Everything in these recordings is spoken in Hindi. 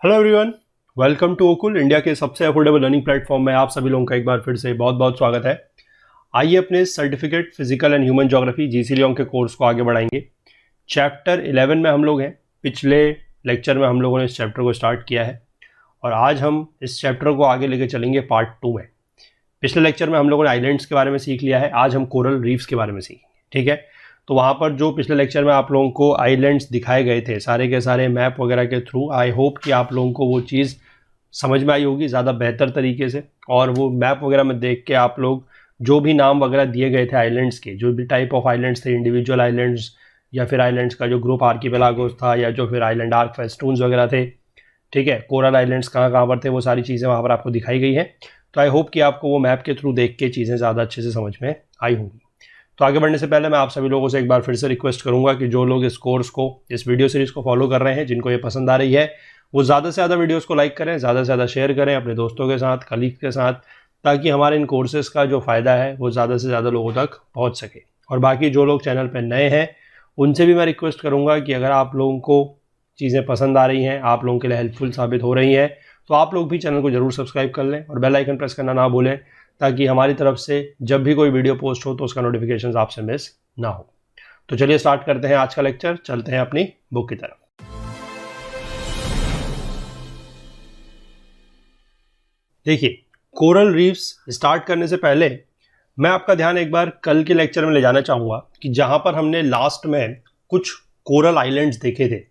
Hello everyone, welcome to Okul, India के सबसे अफोर्डेबल लर्निंग प्लेटफॉर्म में आप सभी लोगों का एक बार फिर से बहुत बहुत स्वागत है। आइए अपने certificate physical and human geography GC Leong के कोर्स को आगे बढ़ाएंगे। चैप्टर 11 में हम लोग हैं। पिछले लेक्चर में हम लोगों ने इस चैप्टर को स्टार्ट किया है और आज हम इस चैप्टर को आगे लेके चलेंगे पार्ट 2 में। पिछले लेक्चर में हम लोगों ने आइलैंड्स के बारे में सीख लिया है, आज हम कोरल रीफ्स के बारे में सीखेंगे। ठीक है, तो वहाँ पर जो पिछले लेक्चर में आप लोगों को आइलैंड्स दिखाए गए थे सारे के सारे मैप वगैरह के थ्रू, आई होप कि आप लोगों को वो चीज़ समझ में आई होगी ज़्यादा बेहतर तरीके से। और वो मैप वगैरह में देख के आप लोग जो भी नाम वगैरह दिए गए थे आइलैंड्स के, जो भी टाइप ऑफ आइलैंड्स थे, इंडिविजुअल आइलैंड्स या फिर आइलैंड्स का जो ग्रुप आर्किपेलागोस था या जो फिर आइलैंड आर्क फेस्टून्स वगैरह थे, ठीक है, कोरल आइलैंड्स कहाँ कहाँ पर थे, वो सारी चीज़ें वहाँ पर आपको दिखाई गई हैं। तो आई होप कि आपको वो मैप के थ्रू देख के चीज़ें ज़्यादा अच्छे से समझ में आई होंगी। तो आगे बढ़ने से पहले मैं आप सभी लोगों से एक बार फिर से रिक्वेस्ट करूंगा कि जो लोग इस कोर्स को, इस वीडियो सीरीज को फॉलो कर रहे हैं, जिनको ये पसंद आ रही है, वो ज़्यादा से ज़्यादा वीडियोस को लाइक करें, ज़्यादा से ज़्यादा शेयर करें अपने दोस्तों के साथ, कलीग के साथ, ताकि हमारे इन कोर्सेज़ का जो फ़ायदा है वो ज़्यादा से ज़्यादा लोगों तक पहुँच सके। और बाकी जो लोग चैनल पर नए हैं उनसे भी मैं रिक्वेस्ट करूँगा कि अगर आप लोगों को चीज़ें पसंद आ रही हैं, आप लोगों के लिए हेल्पफुल साबित हो रही हैं, तो आप लोग भी चैनल को ज़रूर सब्सक्राइब कर लें और बेल आइकन प्रेस करना ना भूलें, ताकि हमारी तरफ से जब भी कोई वीडियो पोस्ट हो तो उसका नोटिफिकेशन आपसे मिस ना हो। तो चलिए स्टार्ट करते हैं आज का लेक्चर, चलते हैं अपनी बुक की तरफ। देखिए, कोरल रीफ्स स्टार्ट करने से पहले मैं आपका ध्यान एक बार कल के लेक्चर में ले जाना चाहूँगा कि जहाँ पर हमने लास्ट में कुछ कोरल आइलैंड्स देखे थे,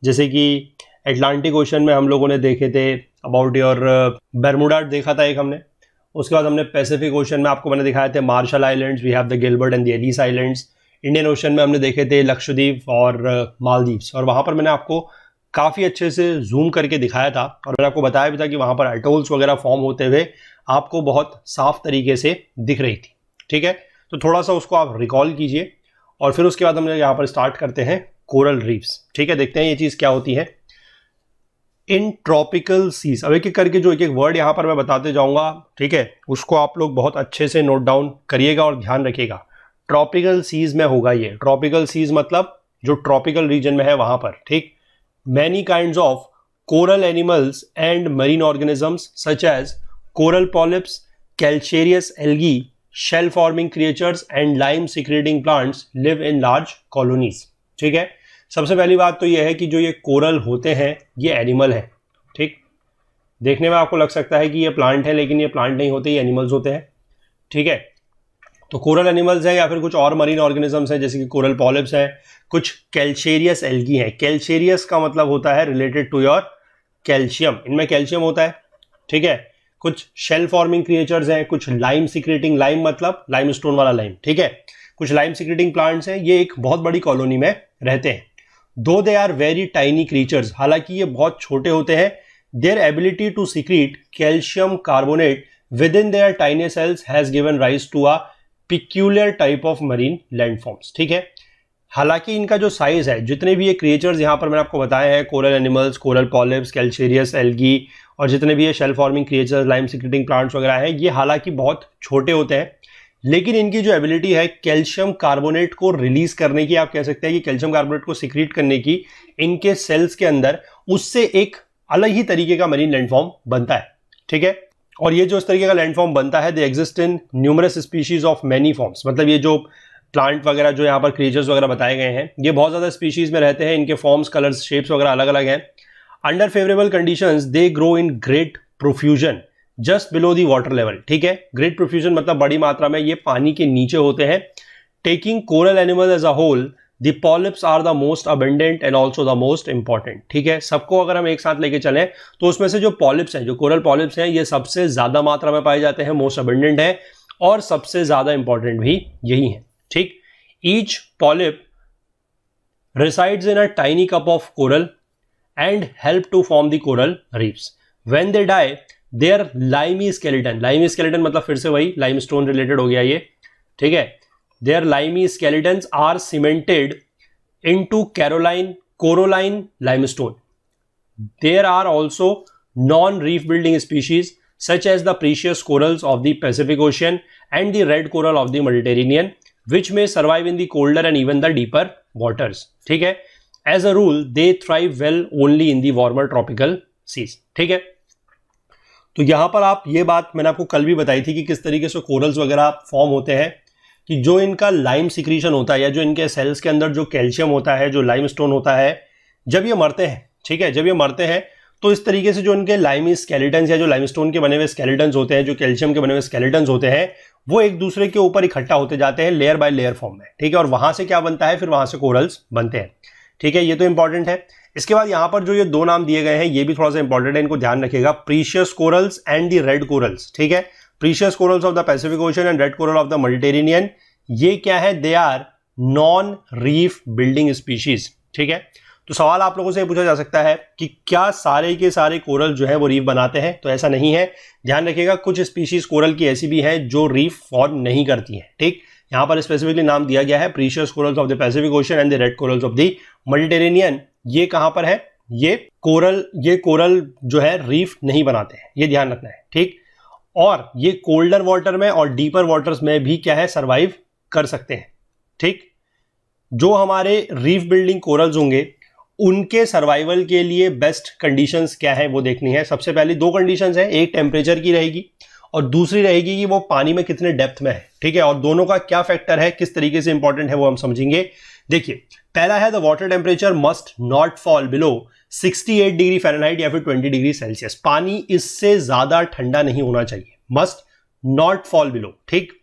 जैसे कि एटलांटिक ओशन में हम लोगों ने देखे थे अबाउट योर बर्मुडा देखा था एक हमने। उसके बाद हमने पैसिफिक ओशन में आपको मैंने दिखाए थे Marshall islands, we have the Gilbert and the Ellice islands. Indian Ocean में हमने देखे थे लक्षद्वीप और मालदीव्स, और वहाँ पर मैंने आपको काफ़ी अच्छे से जूम करके दिखाया था और मैंने आपको बताया भी था कि वहाँ पर एटोल्स वगैरह फॉर्म होते हुए आपको बहुत साफ तरीके से दिख रही थी। ठीक है, तो थोड़ा सा उसको आप रिकॉल कीजिए और फिर उसके बाद हम यहाँ पर स्टार्ट करते हैं कोरल रीफ्स। ठीक है, देखते हैं ये चीज़ क्या होती है। इन ट्रॉपिकल सीज, अब एक एक करके जो एक एक वर्ड यहाँ पर मैं बताते जाऊँगा, ठीक है, उसको आप लोग बहुत अच्छे से नोट डाउन करिएगा और ध्यान रखिएगा। ट्रॉपिकल सीज में होगा ये, ट्रॉपिकल सीज मतलब जो ट्रॉपिकल रीजन में है वहाँ पर। ठीक, many kinds of coral animals and marine organisms such as coral polyps, calcareous algae, shell forming creatures and lime secreting plants live in large colonies. ठीक है, सबसे पहली बात तो यह है कि जो ये कोरल होते हैं ये एनिमल है। ठीक, देखने में आपको लग सकता है कि ये प्लांट है, लेकिन ये प्लांट नहीं होते, ये एनिमल्स होते हैं। ठीक है, तो कोरल एनिमल्स हैं या फिर कुछ और मरीन ऑर्गेनिजम्स हैं, जैसे कि कोरल पॉलिप्स हैं, कुछ कैल्शेरियस एल्गी हैं। कैल्शेरियस का मतलब होता है रिलेटेड टू योर कैल्शियम, इनमें कैल्शियम होता है। ठीक है, कुछ शेल फॉर्मिंग क्रिएचर्स हैं, कुछ लाइम सिक्रेटिंग, लाइम मतलब लाइम स्टोन वाला लाइम। ठीक है, कुछ लाइम सिक्रेटिंग प्लांट्स हैं, ये एक बहुत बड़ी कॉलोनी में रहते हैं। Though they are very tiny creatures, हालांकि ये बहुत छोटे होते हैं, their ability to secrete calcium carbonate within their tiny cells has given rise to a peculiar type of marine landforms. ठीक है, हालांकि इनका जो साइज है, जितने भी ये क्रिएचर्स यहाँ पर मैंने आपको बताए हैं, coral animals, coral polyps, calcareous algae और जितने भी ये shell forming creatures, lime secreting plants वगैरह हैं, ये हालांकि बहुत छोटे होते हैं, लेकिन इनकी जो एबिलिटी है कैल्शियम कार्बोनेट को रिलीज करने की, आप कह सकते हैं कि कैल्शियम कार्बोनेट को सिक्रीट करने की, इनके सेल्स के अंदर उससे एक अलग ही तरीके का मरीन लैंडफॉर्म बनता है। ठीक है, और ये जो इस तरीके का लैंडफॉर्म बनता है, they exist in numerous species of many forms, मतलब ये जो प्लांट वगैरह जो यहाँ पर क्रिएचर्स वगैरह बताए गए हैं, ये बहुत ज्यादा स्पीशीज में रहते हैं, इनके फॉर्म्स, कलर्स, शेप्स वगैरह अलग अलग हैं। Under favourable conditions they grow in great profusion just below the water level. ठीक है, ग्रेट प्रोफ्यूजन मतलब बड़ी मात्रा में ये पानी के नीचे होते हैं। Taking coral animal as a whole, the polyps are the most abundant and also the most important. ठीक है, सबको अगर हम एक साथ लेके चलें तो उसमें से जो पॉलिप्स हैं, जो कोरल पॉलिप्स हैं, ये सबसे ज्यादा मात्रा में पाए जाते हैं, मोस्ट अबंडेंट है और सबसे ज्यादा इंपॉर्टेंट भी यही है। ठीक, each polyp resides in a tiny cup of coral and help to form the coral reefs. When they die, their limey skeleton मतलब फिर से वही limestone related हो गया ये। ठीक है, their limey skeletons are cemented into coralline limestone. There are also non-reef building species such as the precious corals of the Pacific Ocean and the red coral of the Mediterranean, which may survive in the colder and even the deeper waters. ठीक है, as a rule they thrive well only in the warmer tropical seas. ठीक है, तो यहां पर आप ये बात मैंने आपको कल भी बताई थी कि किस तरीके से कोरल्स वगैरह फॉर्म होते हैं, कि जो इनका लाइम सिक्रीशन होता है या जो इनके सेल्स के अंदर जो कैल्शियम होता है, जो लाइमस्टोन होता है, जब ये मरते हैं, ठीक है, जब ये मरते हैं तो इस तरीके से जो इनके लाइमी स्केलेटन्स या जो लाइमस्टोन के बने हुए स्केलेटन्स होते हैं, जो कैल्शियम के बने हुए स्केलेटन्स होते हैं, वो एक दूसरे के ऊपर इकट्ठा होते जाते हैं लेयर बाय लेयर फॉर्म में। ठीक है, और वहां से क्या बनता है, फिर वहां से कोरल्स बनते हैं। ठीक है, ये तो इंपॉर्टेंट है। इसके बाद यहां पर जो ये दो नाम दिए गए हैं ये भी थोड़ा सा इंपॉर्टेंट है, इनको ध्यान रखिएगा, precious corals and the red corals. ठीक है, precious corals of the Pacific Ocean and red coral of the Mediterranean, ये क्या है, they are non reef building species. ठीक है, तो सवाल आप लोगों से पूछा जा सकता है कि क्या सारे के सारे कोरल जो है वो रीफ बनाते हैं, तो ऐसा नहीं है। ध्यान रखिएगा, कुछ स्पीशीज कोरल की ऐसी भी हैं जो रीफ फॉर्म नहीं करती हैं। ठीक, यहां पर स्पेसिफिकली नाम दिया गया है precious corals of the Pacific Ocean and the red corals of the Mediterranean. ये कहां पर है, ये कोरल जो है रीफ नहीं बनाते हैं, ये ध्यान रखना है। ठीक, और ये कोल्डर वाटर में और डीपर वाटर्स में भी क्या है, सर्वाइव कर सकते हैं। ठीक, जो हमारे रीफ बिल्डिंग कोरल्स होंगे उनके सर्वाइवल के लिए बेस्ट कंडीशंस क्या है वो देखनी है। सबसे पहले दो कंडीशंस है, एक टेम्परेचर की रहेगी और दूसरी रहेगी कि वो पानी में कितने डेप्थ में है। ठीक है, और दोनों का क्या फैक्टर है, किस तरीके से इंपॉर्टेंट है वो हम समझेंगे। देखिए, पहला है the water temperature must not fall below 68 degree Fahrenheit या फिर 20 डिग्री सेल्सियस। पानी इससे ज्यादा ठंडा नहीं होना चाहिए, मस्ट नॉट फॉल बिलो। ठीक,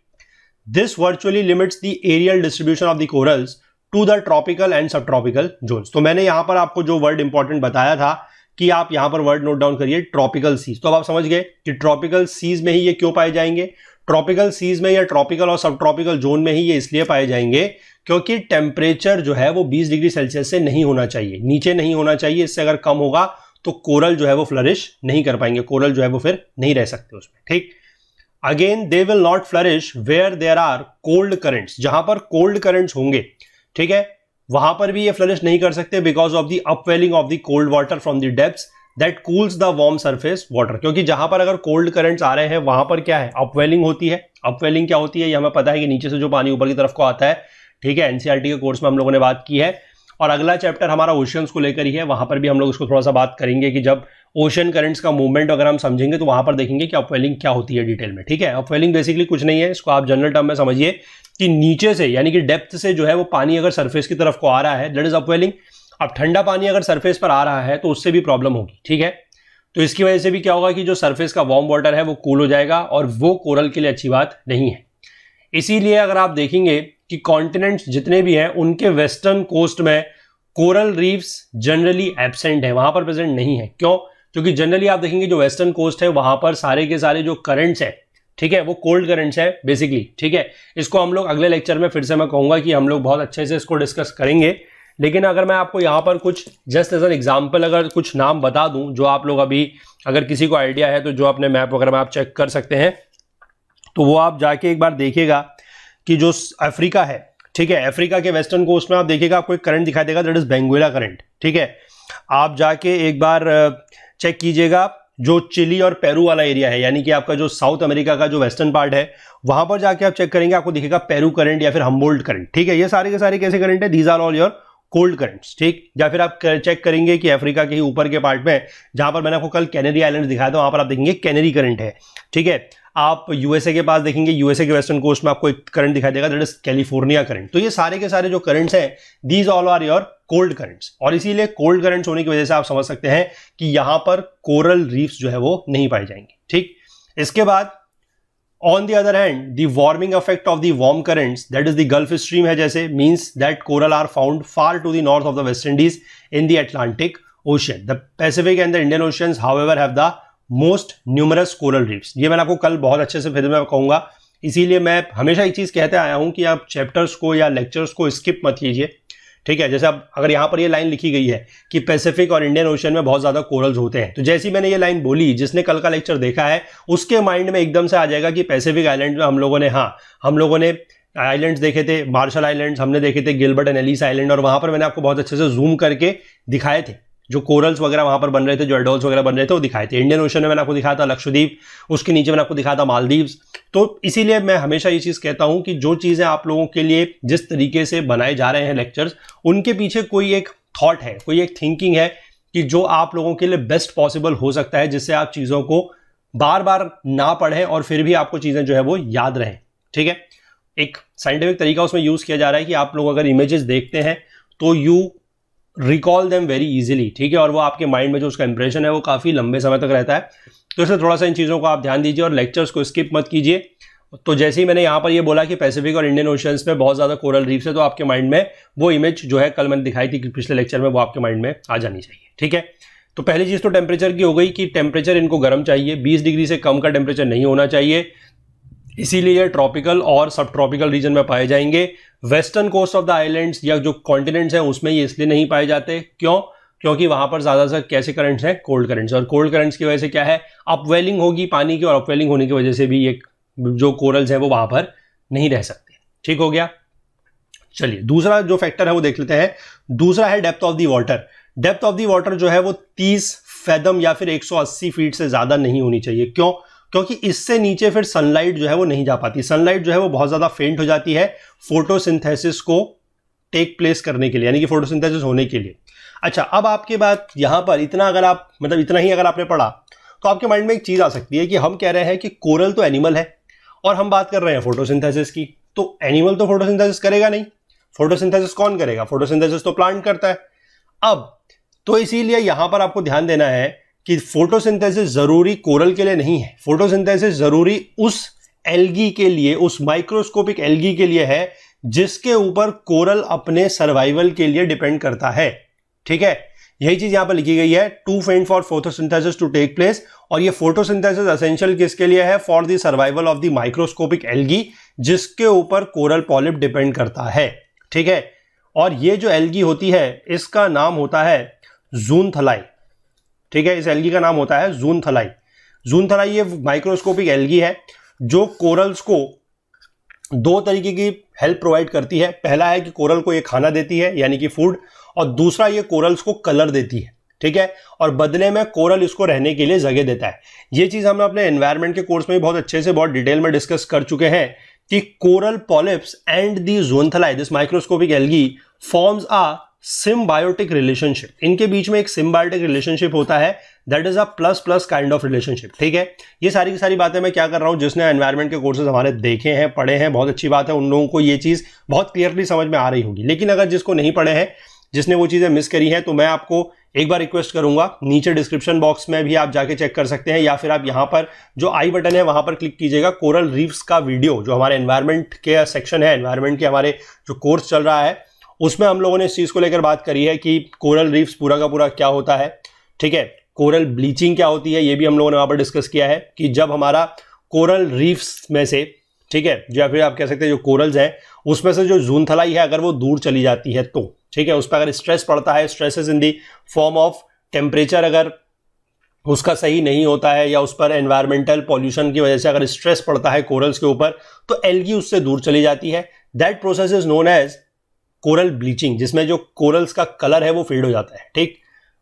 this virtually limits the areal distribution of the corals to the tropical and subtropical zones. तो मैंने यहां पर आपको जो वर्ड इंपॉर्टेंट बताया था कि आप यहां पर वर्ड नोट डाउन करिए, ट्रॉपिकल सीज। तो अब आप समझ गए कि ट्रॉपिकल सीज में ही ये क्यों पाए जाएंगे। ट्रॉपिकल सीज में या ट्रॉपिकल और सब ट्रॉपिकल जोन में ही ये इसलिए पाए जाएंगे क्योंकि टेम्परेचर जो है वो 20 डिग्री सेल्सियस से नहीं होना चाहिए, नीचे नहीं होना चाहिए। इससे अगर कम होगा तो कोरल जो है वो फ्लरिश नहीं कर पाएंगे, कोरल जो है वो फिर नहीं रह सकते उसमें। ठीक, again they will not flourish where there are cold currents. जहां पर कोल्ड करंट्स होंगे, ठीक है, वहां पर भी ये फ्लरिश नहीं कर सकते because of the upwelling of the cold water from the depths that cools the warm surface water. क्योंकि जहां पर अगर कोल्ड करंट्स आ रहे हैं वहां पर क्या है, अपवेलिंग होती है। अपवेलिंग क्या होती है ये हमें पता है कि नीचे से जो पानी ऊपर की तरफ को आता है। ठीक है, एनसीईआरटी के कोर्स में हम लोगों ने बात की है और अगला चैप्टर हमारा ओशियंस को लेकर ही है, वहां पर भी हम लोग इसको थोड़ा सा बात करेंगे कि जब ओशन करंट्स का मूवमेंट अगर हम समझेंगे तो वहां पर देखेंगे कि अपवेलिंग क्या होती है डिटेल में। ठीक है, अपवेलिंग बेसिकली कुछ नहीं है, इसको आप जनरल टर्म में समझिए कि नीचे से यानी कि डेप्थ से जो है वो पानी अगर सरफेस की तरफ को आ रहा है, दैट इज अपवेलिंग। अब ठंडा पानी अगर सरफेस पर आ रहा है तो उससे भी प्रॉब्लम होगी। ठीक है, तो इसकी वजह से भी क्या होगा कि जो सरफेस का वार्म वाटर है वो कूल हो जाएगा और वो कोरल के लिए अच्छी बात नहीं है। इसीलिए अगर आप देखेंगे कि कॉन्टिनेंट्स जितने भी हैं उनके वेस्टर्न कोस्ट में कोरल रीफ्स जनरली एब्सेंट है, वहां पर प्रेजेंट नहीं है। क्यों? क्योंकि जनरली आप देखेंगे जो वेस्टर्न कोस्ट है वहां पर सारे के सारे जो करंट्स है, ठीक है, वो कोल्ड करंट्स है बेसिकली। ठीक है, इसको हम लोग अगले लेक्चर में फिर से मैं कहूंगा कि हम लोग बहुत अच्छे से इसको डिस्कस करेंगे। लेकिन अगर मैं आपको यहाँ पर कुछ जस्ट एज एन एग्जाम्पल अगर कुछ नाम बता दूं जो आप लोग अभी अगर किसी को आइडिया है तो जो अपने मैप वगैरह में आप चेक कर सकते हैं, तो वो आप जाके एक बार देखिएगा कि जो अफ्रीका है, ठीक है, अफ्रीका के वेस्टर्न कोस्ट में आप देखिएगा आपको एक करंट दिखाई देगा, दैट इज बेंगुएला करंट। ठीक है, आप जाके एक बार चेक कीजिएगा जो चिली और पेरू वाला एरिया है, यानी कि आपका जो साउथ अमेरिका का जो वेस्टर्न पार्ट है वहां पर जाके आप चेक करेंगे आपको दिखेगा पेरू करंट या फिर हम्बोल्ट करंट। ठीक है, ये सारे के सारे कैसे करंट है, these are all your cold currents. ठीक, या फिर आप चेक करेंगे कि अफ्रीका के ही ऊपर के पार्ट में जहां पर मैंने आपको कल कैनरी आइलैंड दिखाया था वहां पर आप देखेंगे कैनरी करंट है। ठीक है, आप यूएसए के पास देखेंगे, यूएसए के वेस्टर्न कोस्ट में आपको एक करंट दिखाई देगा, दैट इज कैलिफोर्निया करंट। तो ये सारे के सारे जो करंट्स हैं these all are your cold currents, और इसीलिए कोल्ड करंट्स होने की वजह से आप समझ सकते हैं कि यहां पर कोरल रीफ्स जो है वो नहीं पाए जाएंगे। ठीक, इसके बाद on the other hand the warming effect of the warm currents that is the Gulf Stream है जैसे, means that coral are found far to the north of the West Indies in the Atlantic Ocean. The Pacific and the Indian oceans however have the most numerous coral reefs. ये मैंने आपको कल बहुत अच्छे से फिर मैं कहूंगा, इसीलिए मैं हमेशा एक चीज कहते आया हूं कि आप चैप्टर्स को या लेक्चर्स को स्किप मत कीजिए। ठीक है, जैसे अब अगर यहां पर ये लाइन लिखी गई है कि पैसिफिक और इंडियन ओशन में बहुत ज्यादा कोरल्स होते हैं, तो जैसी मैंने ये लाइन बोली, जिसने कल का लेक्चर देखा है उसके माइंड में एकदम से आ जाएगा कि पैसिफिक आइलैंड में हम लोगों ने आइलैंड्स देखे थे, मार्शल आइलैंड्स हमने देखे थे, गिलबर्ट एंड एलिस आइलैंड, और वहां पर मैंने आपको बहुत अच्छे से जूम करके दिखाए थे जो कोरल्स वगैरह वहां पर बन रहे थे, जो एडोल्स वगैरह बन रहे थे वो दिखाए थे। इंडियन ओशन में मैंने आपको दिखाया था लक्षद्वीप, उसके नीचे मैंने आपको दिखाया था मालदीव्स। तो इसीलिए मैं हमेशा ये चीज कहता हूं कि जो चीजें आप लोगों के लिए जिस तरीके से बनाए जा रहे हैं लेक्चर्स, उनके पीछे कोई एक थॉट है, कोई एक थिंकिंग है कि जो आप लोगों के लिए बेस्ट पॉसिबल हो सकता है, जिससे आप चीज़ों को बार बार ना पढ़ें और फिर भी आपको चीज़ें जो है वो याद रहें। ठीक है, एक साइंटिफिक तरीका उसमें यूज़ किया जा रहा है कि आप लोग अगर इमेजेस देखते हैं तो you recall them very easily. ठीक है, और वो आपके माइंड में जो उसका इंप्रेशन है वो काफ़ी लंबे समय तक रहता है। तो इसलिए थोड़ा सा इन चीज़ों को आप ध्यान दीजिए और लेक्चर्स को स्किप मत कीजिए। तो जैसे ही मैंने यहाँ पर ये बोला कि पैसिफिक और इंडियन ओशियंस में बहुत ज़्यादा कोरल रीफ्स है, तो आपके माइंड में वो इमेज जो है कल मैंने दिखाई थी पिछले लेक्चर में, वो आपके माइंड में आ जानी चाहिए। ठीक है, तो पहली चीज़ तो टेम्परेचर की हो गई कि टेम्परेचर इनको गर्म चाहिए, 20 डिग्री से कम का टेम्परेचर नहीं होना चाहिए, इसीलिए ये ट्रॉपिकल और सब ट्रॉपिकल रीजन में पाए जाएंगे। Western coast of the islands या जो कॉन्टिनेंट्स हैं उसमें ये इसलिए नहीं पाए जाते, क्यों? क्योंकि वहां पर ज्यादातर कैसे करंट्स हैं? कोल्ड करंट्स, और कोल्ड करंट्स की वजह से क्या है, अपवेलिंग होगी पानी की, और अपवेलिंग होने की वजह से भी ये जो कोरल्स हैं वो वहां पर नहीं रह सकते। ठीक हो गया। चलिए दूसरा जो फैक्टर है वो देख लेते हैं। दूसरा है depth of the water. Depth of the water जो है वो 30 फैदम या फिर 180 फीट से ज्यादा नहीं होनी चाहिए। क्यों? क्योंकि इससे नीचे फिर सनलाइट जो है वो नहीं जा पाती। सनलाइट जो है वो बहुत ज्यादा फेंट हो जाती है फोटोसिंथेसिस को टेक प्लेस करने के लिए, यानी कि फोटोसिंथेसिस होने के लिए। अच्छा, अब आपके बाद यहां पर इतना अगर आप मतलब इतना ही अगर आपने पढ़ा तो आपके माइंड में एक चीज आ सकती है कि हम कह रहे हैं कि कोरल तो एनिमल है और हम बात कर रहे हैं फोटोसिंथेसिस की, तो एनिमल तो फोटोसिंथेसिस करेगा नहीं। फोटोसिंथेसिस कौन करेगा? फोटोसिंथेसिस तो प्लांट करता है। अब तो इसीलिए यहां पर आपको ध्यान देना है कि फोटोसिंथेसिस जरूरी कोरल के लिए नहीं है, फोटोसिंथेसिस जरूरी उस एल्गी के लिए, उस माइक्रोस्कोपिक एल्गी के लिए है जिसके ऊपर कोरल अपने सर्वाइवल के लिए डिपेंड करता है। ठीक है, यही चीज यहां पर लिखी गई है, too faint for photosynthesis to take place. और ये फोटोसिंथेसिस एसेंशियल किसके लिए है? For the survival of the microscopic algae, जिसके ऊपर कोरल पॉलिप डिपेंड करता है। ठीक है, और ये जो एल्गी होती है इसका नाम होता है ज़ूनथलाई। ठीक है, इस एल्गी का नाम होता है ज़ूनथलाई। ज़ूनथलाई ये माइक्रोस्कोपिक एल्गी है जो कोरल्स को दो तरीके की हेल्प प्रोवाइड करती है। पहला है कि कोरल को ये खाना देती है यानी कि फूड, और दूसरा ये कोरल्स को कलर देती है। ठीक है, और बदले में कोरल इसको रहने के लिए जगह देता है। ये चीज हम अपने एनवायरनमेंट के कोर्स में भी बहुत अच्छे से बहुत डिटेल में डिस्कस कर चुके हैं कि coral polyps and the zooxanthellae, this microscopic algae, forms a symbiotic relationship. इनके बीच में एक सिम्बायोटिक रिलेशनशिप होता है, that is a plus plus kind of relationship. ठीक है, ये सारी की सारी बातें मैं क्या कर रहा हूं, जिसने एनवायरनमेंट के कोर्सेज हमारे देखे हैं, पढ़े हैं, बहुत अच्छी बात है, उन लोगों को ये चीज बहुत क्लियरली समझ में आ रही होगी। लेकिन अगर जिसको नहीं पढ़े हैं, जिसने वो चीजें मिस करी हैं, तो मैं आपको एक बार रिक्वेस्ट करूंगा, नीचे डिस्क्रिप्शन बॉक्स में भी आप जाके चेक कर सकते हैं, या फिर आप यहां पर जो आई बटन है वहां पर क्लिक कीजिएगा। कोरल रीफ्स का वीडियो जो हमारे एनवायरनमेंट के सेक्शन है, एनवायरनमेंट के हमारे जो कोर्स चल रहा है, उसमें हम लोगों ने इस चीज को लेकर बात करी है कि कोरल रीफ्स पूरा का पूरा क्या होता है। ठीक है, कोरल ब्लीचिंग क्या होती है, ये भी हम लोगों ने वहां पर डिस्कस किया है कि जब हमारा कोरल रीफ्स में से, ठीक है, या फिर आप कह सकते हैं जो कोरल्स हैं उसमें से जो ज़ूनथलाई है अगर वो दूर चली जाती है तो, ठीक है, उस पर अगर स्ट्रेस पड़ता है, stresses in the form of temperature अगर उसका सही नहीं होता है, या उस पर एनवायरमेंटल पॉल्यूशन की वजह से अगर स्ट्रेस पड़ता है कोरल्स के ऊपर, तो एल्गी उससे दूर चली जाती है। That process is known as coral bleaching, जिसमें जो कोरल्स का कलर है वो फेड हो जाता है। ठीक,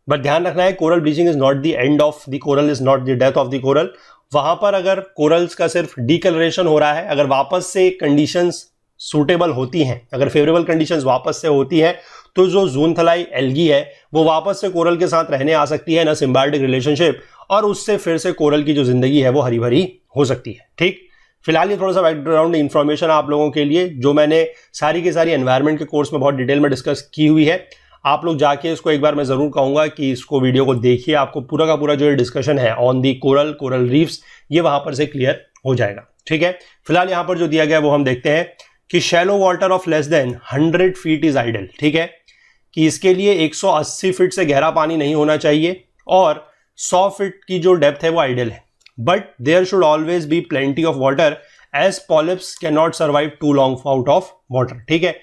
बट ध्यान रखना है, coral bleaching is not the end of the coral, is not the death of the coral. वहां पर अगर कोरल्स का सिर्फ डीकलरेशन हो रहा है, अगर वापस से कंडीशंस सूटेबल होती हैं, अगर फेवरेबल कंडीशंस वापस से होती है, तो जो ज़ूनथलाई एल्गी है वो वापस से कोरल के साथ रहने आ सकती है ना, सिम्बायोटिक रिलेशनशिप, और उससे फिर से कोरल की जो जिंदगी है वो हरी भरी हो सकती है। ठीक, फिलहाल ये थोड़ा सा बैकग्राउंड इन्फॉर्मेशन आप लोगों के लिए, जो मैंने सारी की सारी एनवायरनमेंट के कोर्स में बहुत डिटेल में डिस्कस की हुई है। आप लोग जाके इसको एक बार मैं जरूर कहूंगा कि इसको वीडियो को देखिए, आपको पूरा का पूरा जो डिस्कशन है ऑन दी कोरल रीफ्स, ये वहां पर से क्लियर हो जाएगा। ठीक है, फिलहाल यहां पर जो दिया गया है वो हम देखते हैं कि shallow water of less than 100 feet is ideal. ठीक है, कि इसके लिए 180 फीट से गहरा पानी नहीं होना चाहिए और 100 फीट की जो डेप्थ है वो आइडल है। But there should always be plenty of water as polyps can not survive too long out of water. ठीक है,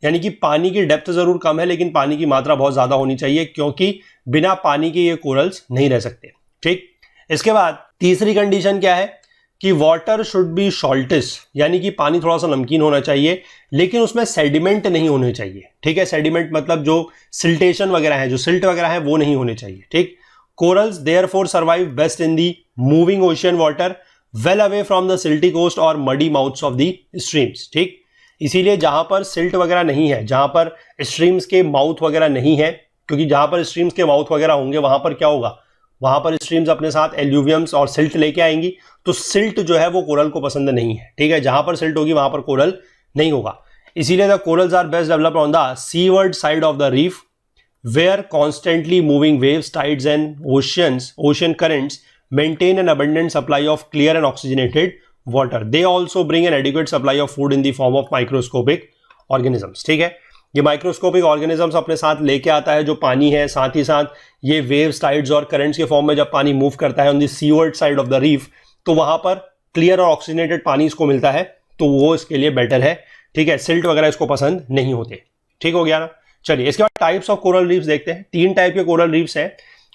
यानी कि पानी की डेप्थ जरूर कम है लेकिन पानी की मात्रा बहुत ज्यादा होनी चाहिए, क्योंकि बिना पानी के ये कोरल्स नहीं रह सकते। ठीक, इसके बाद तीसरी कंडीशन क्या है कि वाटर शुड बी सॉल्टिश, यानी कि पानी थोड़ा सा नमकीन होना चाहिए लेकिन उसमें सेडिमेंट नहीं होने चाहिए। ठीक है, सेडिमेंट मतलब जो सिल्टेशन वगैरह है, जो सिल्ट वगैरह है वो नहीं होने चाहिए। ठीक, corals therefore survive best in the moving ocean water well away from the silty coast और muddy mouths of the streams. ठीक, इसीलिए जहां पर सिल्ट वगैरह नहीं है, जहां पर स्ट्रीम्स के माउथ वगैरह नहीं है, क्योंकि जहां पर स्ट्रीम्स के माउथ वगैरह होंगे वहां पर क्या होगा, वहां पर स्ट्रीम्स अपने साथ एल्यूवियम्स और सिल्ट लेके आएंगी, तो सिल्ट जो है वो कोरल को पसंद नहीं है, ठीक है। जहां पर सिल्ट होगी वहां पर कोरल नहीं होगा। इसीलिए the corals are best developed on the seaward side of the reef where constantly moving waves, tides and ocean currents maintain an abundant supply of clear and oxygenated water. They also bring an adequate supply of food in the form of microscopic organisms. ठीक है, ये माइक्रोस्कोपिक ऑर्गेनिजम्स अपने साथ लेके आता है जो पानी है, साथ ही साथ ये वेव्स, टाइड्स और करंट्स के फॉर्म में जब पानी मूव करता है on the seaward side of the reef, तो वहां पर क्लियर और ऑक्सीजनेटेड पानी इसको मिलता है, तो वो इसके लिए बेटर है, ठीक है। सिल्ट वगैरह इसको पसंद नहीं होते, ठीक हो गया ना। चलिए इसके बाद टाइप्स ऑफ कोरल रीफ्स देखते हैं। 3 टाइप के कोरल रीफ्स हैं।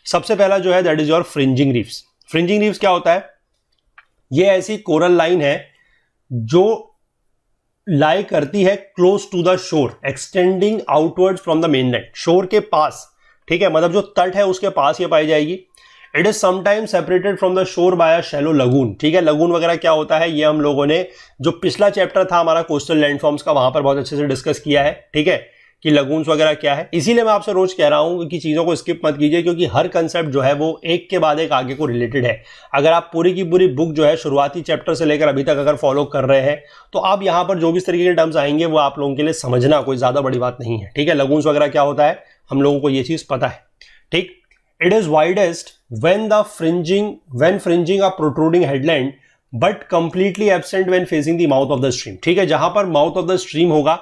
सबसे पहला जो है that is your fringing reefs. Fringing reefs क्या होता है, ये ऐसी कोरल लाइन है जो लाई करती है close to the shore, extending outwards from the mainland, shore के पास, ठीक है, मतलब जो तट है उसके पास ये पाई जाएगी। It is sometimes separated from the shore by a shallow lagoon, ठीक है। लगून वगैरह क्या होता है ये हम लोगों ने जो पिछला चैप्टर था हमारा कोस्टल लैंडफॉर्म्स का, वहां पर बहुत अच्छे से डिस्कस किया है, ठीक है, कि लगून्स वगैरह क्या है। इसीलिए मैं आपसे रोज कह रहा हूं कि चीजों को स्किप मत कीजिए, क्योंकि हर कंसेप्ट जो है वो एक के बाद एक आगे को रिलेटेड है। अगर आप पूरी की पूरी बुक जो है शुरुआती चैप्टर से लेकर अभी तक अगर फॉलो कर रहे हैं, तो आप यहां पर जो भी इस तरीके के टर्म्स आएंगे वो आप लोगों के लिए समझना कोई ज्यादा बड़ी बात नहीं है, ठीक है। लगून्स वगैरह क्या होता है हम लोगों को ये चीज पता है, ठीक। It is widest when fringing a protruding headland but completely absent when facing the mouth of the stream, ठीक है। जहां पर माउथ ऑफ द स्ट्रीम होगा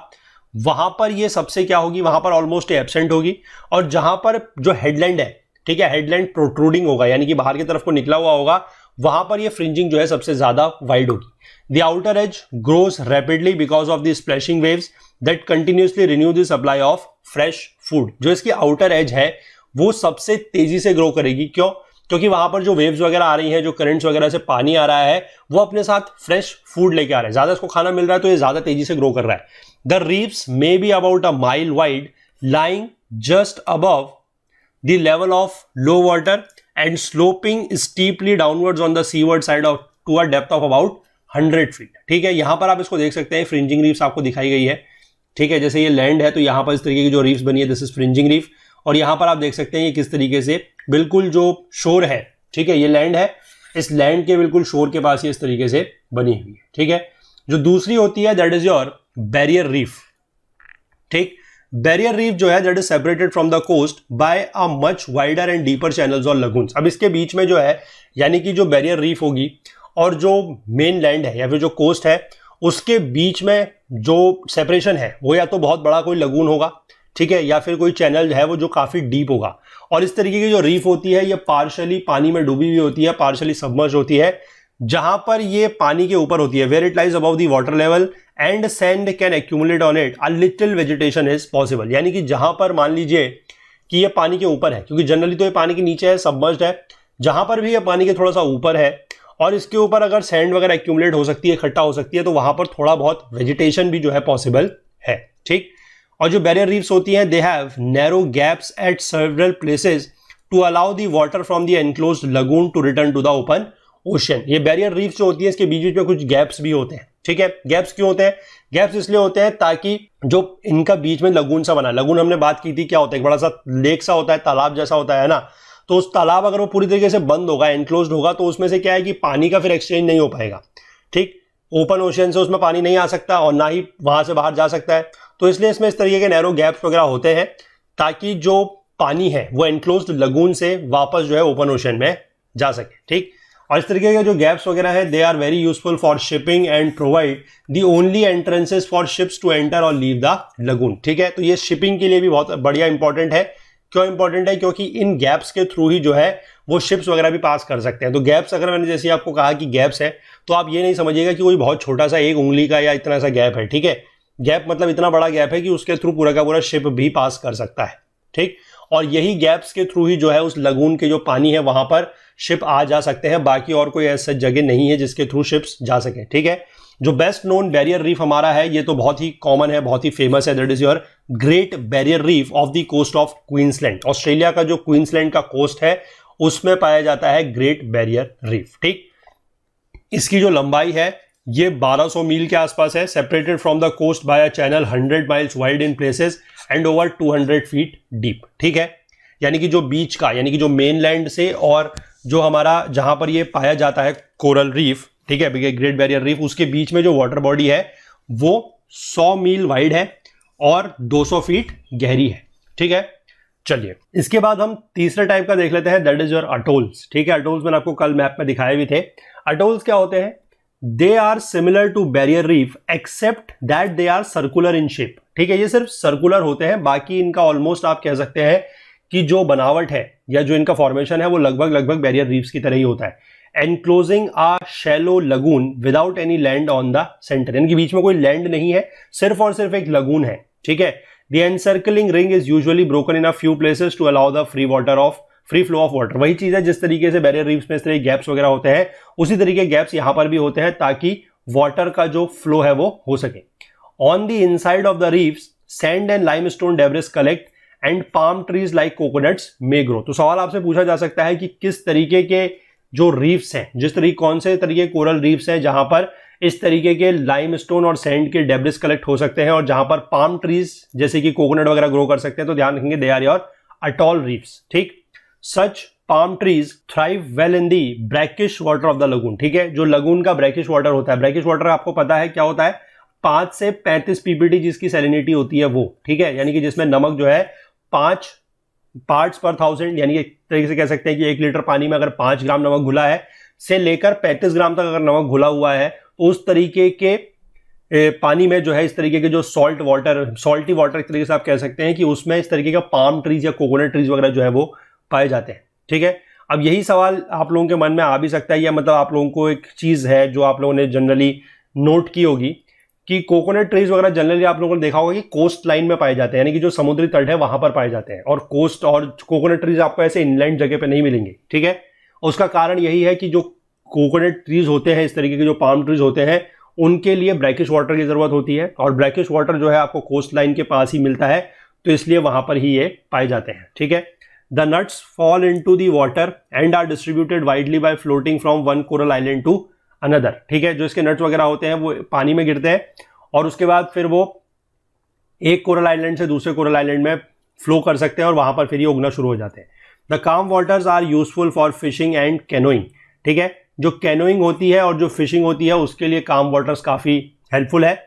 वहां पर ये सबसे क्या होगी, वहां पर ऑलमोस्ट एब्सेंट होगी, और जहां पर जो हेडलैंड है, ठीक है, हेडलैंड प्रोट्रूडिंग होगा यानी कि बाहर की तरफ को निकला हुआ होगा, वहां पर ये फ्रिंजिंग जो है सबसे ज्यादा वाइड होगी। The outer as grows rapidly because of the splashing waves that continuously renew the supply of fresh food. जो इसकी आउटर एज है वो सबसे तेजी से ग्रो करेगी, क्यों, क्योंकि वहां पर जो वेव्स वगैरह आ रही हैं, जो करंट्स वगैरह से पानी आ रहा है, वो अपने साथ फ्रेश फूड लेके आ रहा है, ज्यादा इसको खाना मिल रहा है तो ये ज्यादा तेजी से ग्रो कर रहा है। The reefs may be about a mile wide, lying just above the level of low water and sloping steeply downwards on the seaward side of to a depth of about 100 feet, ठीक है। यहां पर आप इसको देख सकते हैं, फ्रिंजिंग रीफ्स आपको दिखाई गई है, ठीक है। जैसे ये लैंड है तो यहां पर इस तरीके की जो रीफ्स बनी है दिस इज फ्रिंजिंग रीफ, और यहां पर आप देख सकते हैं ये किस तरीके से बिल्कुल जो शोर है, ठीक है, ये लैंड है, इस लैंड के बिल्कुल शोर के पास ये इस तरीके से बनी हुई है, ठीक है। जो दूसरी होती है that is your barrier reef, ठीक। बैरियर रीफ जो है that is separated from the coast by a much wider and deeper channels और लगून्स। अब इसके बीच में जो है यानी कि जो बैरियर रीफ होगी और जो मेन लैंड है या फिर जो कोस्ट है उसके बीच में जो सेपरेशन है वो या तो बहुत बड़ा कोई लगून होगा, ठीक है, या फिर कोई चैनल है वो जो काफी डीप होगा। और इस तरीके की जो रीफ होती है ये पार्शली पानी में डूबी हुई होती है, पार्शली सबमर्ज होती है। जहां पर ये पानी के ऊपर होती है, where it lies above the water level and sand can accumulate on it a little vegetation is possible. यानी कि जहां पर मान लीजिए कि ये पानी के ऊपर है, क्योंकि जनरली तो ये पानी के नीचे है, सबमर्ज्ड है, जहां पर भी ये पानी के थोड़ा सा ऊपर है और इसके ऊपर अगर सैंड वगैरह एक्यूमुलेट हो सकती है, इकट्ठा हो सकती है, तो वहां पर थोड़ा बहुत वेजिटेशन भी जो है पॉसिबल है, ठीक। और जो बैरियर रीफ्स होती हैं they have narrow gaps at several places to allow the water from the enclosed lagoon to return to the open ocean. ये बैरियर रीफ्स जो होती है इसके बीच बीच में कुछ गैप्स भी होते हैं, ठीक है। गैप्स क्यों होते हैं, गैप्स इसलिए होते हैं ताकि जो इनका बीच में लगून सा बना, लगून हमने बात की थी क्या होता है, एक बड़ा सा लेक सा होता है, तालाब जैसा होता है ना, तो उस तालाब अगर वो पूरी तरीके से बंद होगा, एनक्लोज्ड होगा, तो उसमें से क्या है कि पानी का फिर एक्सचेंज नहीं हो पाएगा, ठीक। ओपन ओशन से उसमें पानी नहीं आ सकता और ना ही वहां से बाहर जा सकता है, तो इसलिए इसमें इस तरीके के नैरो गैप्स वगैरह होते हैं ताकि जो पानी है वो एनक्लोज्ड लगून से वापस जो है ओपन ओशन में जा सके, ठीक। और इस तरीके के जो गैप्स वगैरह है they are very useful for shipping and provide the only entrances for ships to enter और लीव द लगून, ठीक है। तो ये शिपिंग के लिए भी बहुत बढ़िया इंपॉर्टेंट है। क्यों इंपॉर्टेंट है, क्योंकि इन गैप्स के थ्रू ही जो है वो शिप्स वगैरह भी पास कर सकते हैं। तो गैप्स अगर मैंने जैसे आपको कहा कि गैप्स है, तो आप ये नहीं समझिएगा कि कोई बहुत छोटा सा एक उंगली का या इतना सा गैप है, ठीक है। गैप मतलब इतना बड़ा गैप है कि उसके थ्रू पूरा का पूरा शिप भी पास कर सकता है, ठीक। और यही गैप्स के थ्रू ही जो है उस लगून के जो पानी है वहां पर शिप आ जा सकते हैं, बाकी और कोई ऐसा जगह नहीं है जिसके थ्रू शिप्स जा सके, ठीक है। जो बेस्ट नोन बैरियर रीफ हमारा है ये तो बहुत ही कॉमन है, बहुत ही फेमस है, that is your Great Barrier Reef off the coast of Queensland. Australia का जो क्वींसलैंड का कोस्ट है उसमें पाया जाता है ग्रेट बैरियर रीफ, ठीक। इसकी जो लंबाई है ये 1200 मील के आसपास है, separated from the coast by a channel 100 miles wide in places and over 200 feet deep, ठीक है। यानी कि जो बीच का, यानी कि जो मेनलैंड से और जो हमारा जहां पर ये पाया जाता है कोरल रीफ, ठीक है, ग्रेट बैरियर रीफ, उसके बीच में जो वाटर बॉडी है वो 100 मील वाइड है और 200 फीट गहरी है, ठीक है। चलिए इसके बाद हम तीसरे टाइप का देख लेते हैं, दैट इज योर अटोल्स, ठीक है। अटोल्स मैंने आपको कल मैप में दिखाए भी थे। अटोल्स क्या होते हैं? They are similar to barrier reef except that they are circular in shape, ठीक है। ये सिर्फ सर्कुलर होते हैं, बाकी इनका ऑलमोस्ट आप कह सकते हैं कि जो बनावट है या जो इनका फॉर्मेशन है वो लगभग बैरियर रीफ्स की तरह ही होता है। Enclosing a shallow lagoon without any land on the centre, यानी कि बीच में कोई लैंड नहीं है, सिर्फ और सिर्फ एक लगून है, ठीक है। The encircling ring is usually broken in a few places to allow the free flow of water. वही चीज है जिस तरीके से बैरियर रीफ्स में इस तरह गैप्स वगैरह होते हैं, उसी तरीके गैप्स यहां पर भी होते हैं ताकि वाटर का जो फ्लो है वो हो सके। On the inside of the reefs sand and limestone debris collect and palm trees like coconuts may grow. तो सवाल आपसे पूछा जा सकता है कि किस तरीके के जो रीफ्स हैं, जिस तरीके कौन से तरीके कोरल रीफ्स हैं जहां पर इस तरीके के लाइमस्टोन और सैंड के डेब्रिस कलेक्ट हो सकते हैं और जहां पर पाम ट्रीज जैसे कि कोकोनट वगैरह ग्रो कर सकते हैं, तो ध्यान रखेंगे they are your atoll reefs, ठीक। Such palm trees thrive well in the brackish water of the lagoon, ठीक है। जो लगून का ब्रैकिश वाटर होता है, ब्रैकिश वाटर आपको पता है क्या होता है, 5 से 35 पीपीटी जिसकी सैलिनिटी होती है वो, ठीक है, यानी कि जिसमें नमक जो है 5 पार्ट्स पर 1000, यानी एक तरीके से कह सकते हैं कि 1 लीटर पानी में अगर 5 ग्राम नमक घुला है से लेकर 35 ग्राम तक अगर नमक घुला हुआ है, तो उस तरीके के पानी में जो है इस तरीके के जो सॉल्टी वाटर एक तरीके से आप कह सकते हैं कि उसमें इस तरीके का पाम ट्रीज या कोकोनट ट्रीज वगैरह जो है वो पाए जाते हैं, ठीक है। अब यही सवाल आप लोगों के मन में आ भी सकता है, या मतलब आप लोगों को एक चीज है जो आप लोगों ने जनरली नोट की होगी कि कोकोनट ट्रीज वगैरह जनरली आप लोगों ने देखा होगा कि कोस्ट लाइन में पाए जाते हैं, यानी कि जो समुद्री तट है वहां पर पाए जाते हैं, और कोस्ट और कोकोनट ट्रीज आपको ऐसे इनलैंड जगह पे नहीं मिलेंगे, ठीक है। उसका कारण यही है कि जो कोकोनट ट्रीज होते हैं, इस तरीके के जो पाम ट्रीज होते हैं, उनके लिए ब्रैकिश वाटर की जरूरत होती है, और ब्रैकिश वाटर जो है आपको कोस्ट लाइन के पास ही मिलता है, तो इसलिए वहां पर ही ये पाए जाते हैं, ठीक है। The nuts fall into the water and are distributed widely by floating from one coral island to another, ठीक है। जो इसके नट्स वगैरह होते हैं वो पानी में गिरते हैं और उसके बाद फिर वो एक कोरल आइलैंड से दूसरे कोरल आइलैंड में फ्लो कर सकते हैं और वहां पर फिर ये उगना शुरू हो जाते हैं। The calm waters are useful for fishing and canoeing, ठीक है। जो कैनोइंग होती है और जो फिशिंग होती है उसके लिए काम वाटर्स काफी हेल्पफुल है।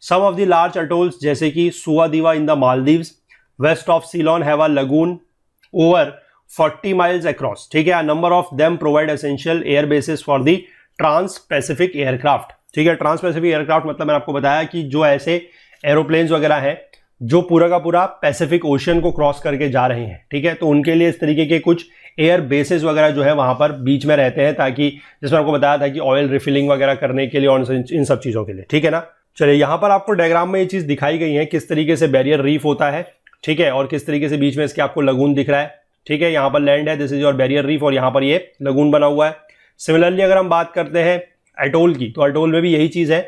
Some of the large atolls जैसे कि Suvadiva in the Maldives west of Ceylon have a lagoon over 40 miles across, ठीक है। Number of them provide essential air bases for the trans Pacific aircraft, ठीक है। ट्रांस पैसिफिक एयरक्राफ्ट मतलब मैंने आपको बताया कि जो ऐसे एरोप्लेन्स वगैरह हैं जो पूरा का पूरा पैसिफिक ओशियन को क्रॉस करके जा रहे हैं, ठीक है, तो उनके लिए इस तरीके के कुछ एयर बेसिस वगैरह जो है वहां पर बीच में रहते हैं, ताकि जिसमें आपको बताया था कि ऑयल रिफिलिंग वगैरह करने के लिए और इन सब चीजों के लिए, ठीक है ना। चलिए यहां पर आपको डायग्राम में ये चीज दिखाई गई है किस तरीके से बैरियर रीफ होता है, ठीक है, और किस तरीके से बीच में इसके आपको लगून दिख रहा है, ठीक है। यहाँ पर लैंड है, this is your barrier reef, और यहाँ पर ये लगून बना हुआ है। सिमिलरली अगर हम बात करते हैं अटोल की, तो अटोल में भी यही चीज है।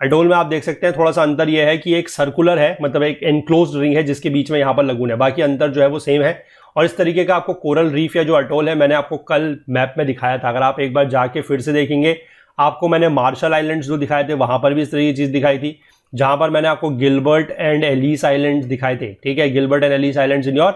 अटोल में आप देख सकते हैं थोड़ा सा अंतर यह है कि एक सर्कुलर है, मतलब एक एनक्लोज्ड रिंग है जिसके बीच में यहाँ पर लगून है, बाकी अंतर जो है वो सेम है। और इस तरीके का आपको कोरल रीफ या जो अटोल है मैंने आपको कल मैप में दिखाया था, अगर आप एक बार जाके फिर से देखेंगे, आपको मैंने मार्शल आइलैंड्स जो दिखाए थे वहां पर भी इस तरह की चीज दिखाई थी, जहां पर मैंने आपको गिलबर्ट एंड एलिस आइलैंड्स दिखाए थे, ठीक है। Gilbert and Ellice islands in your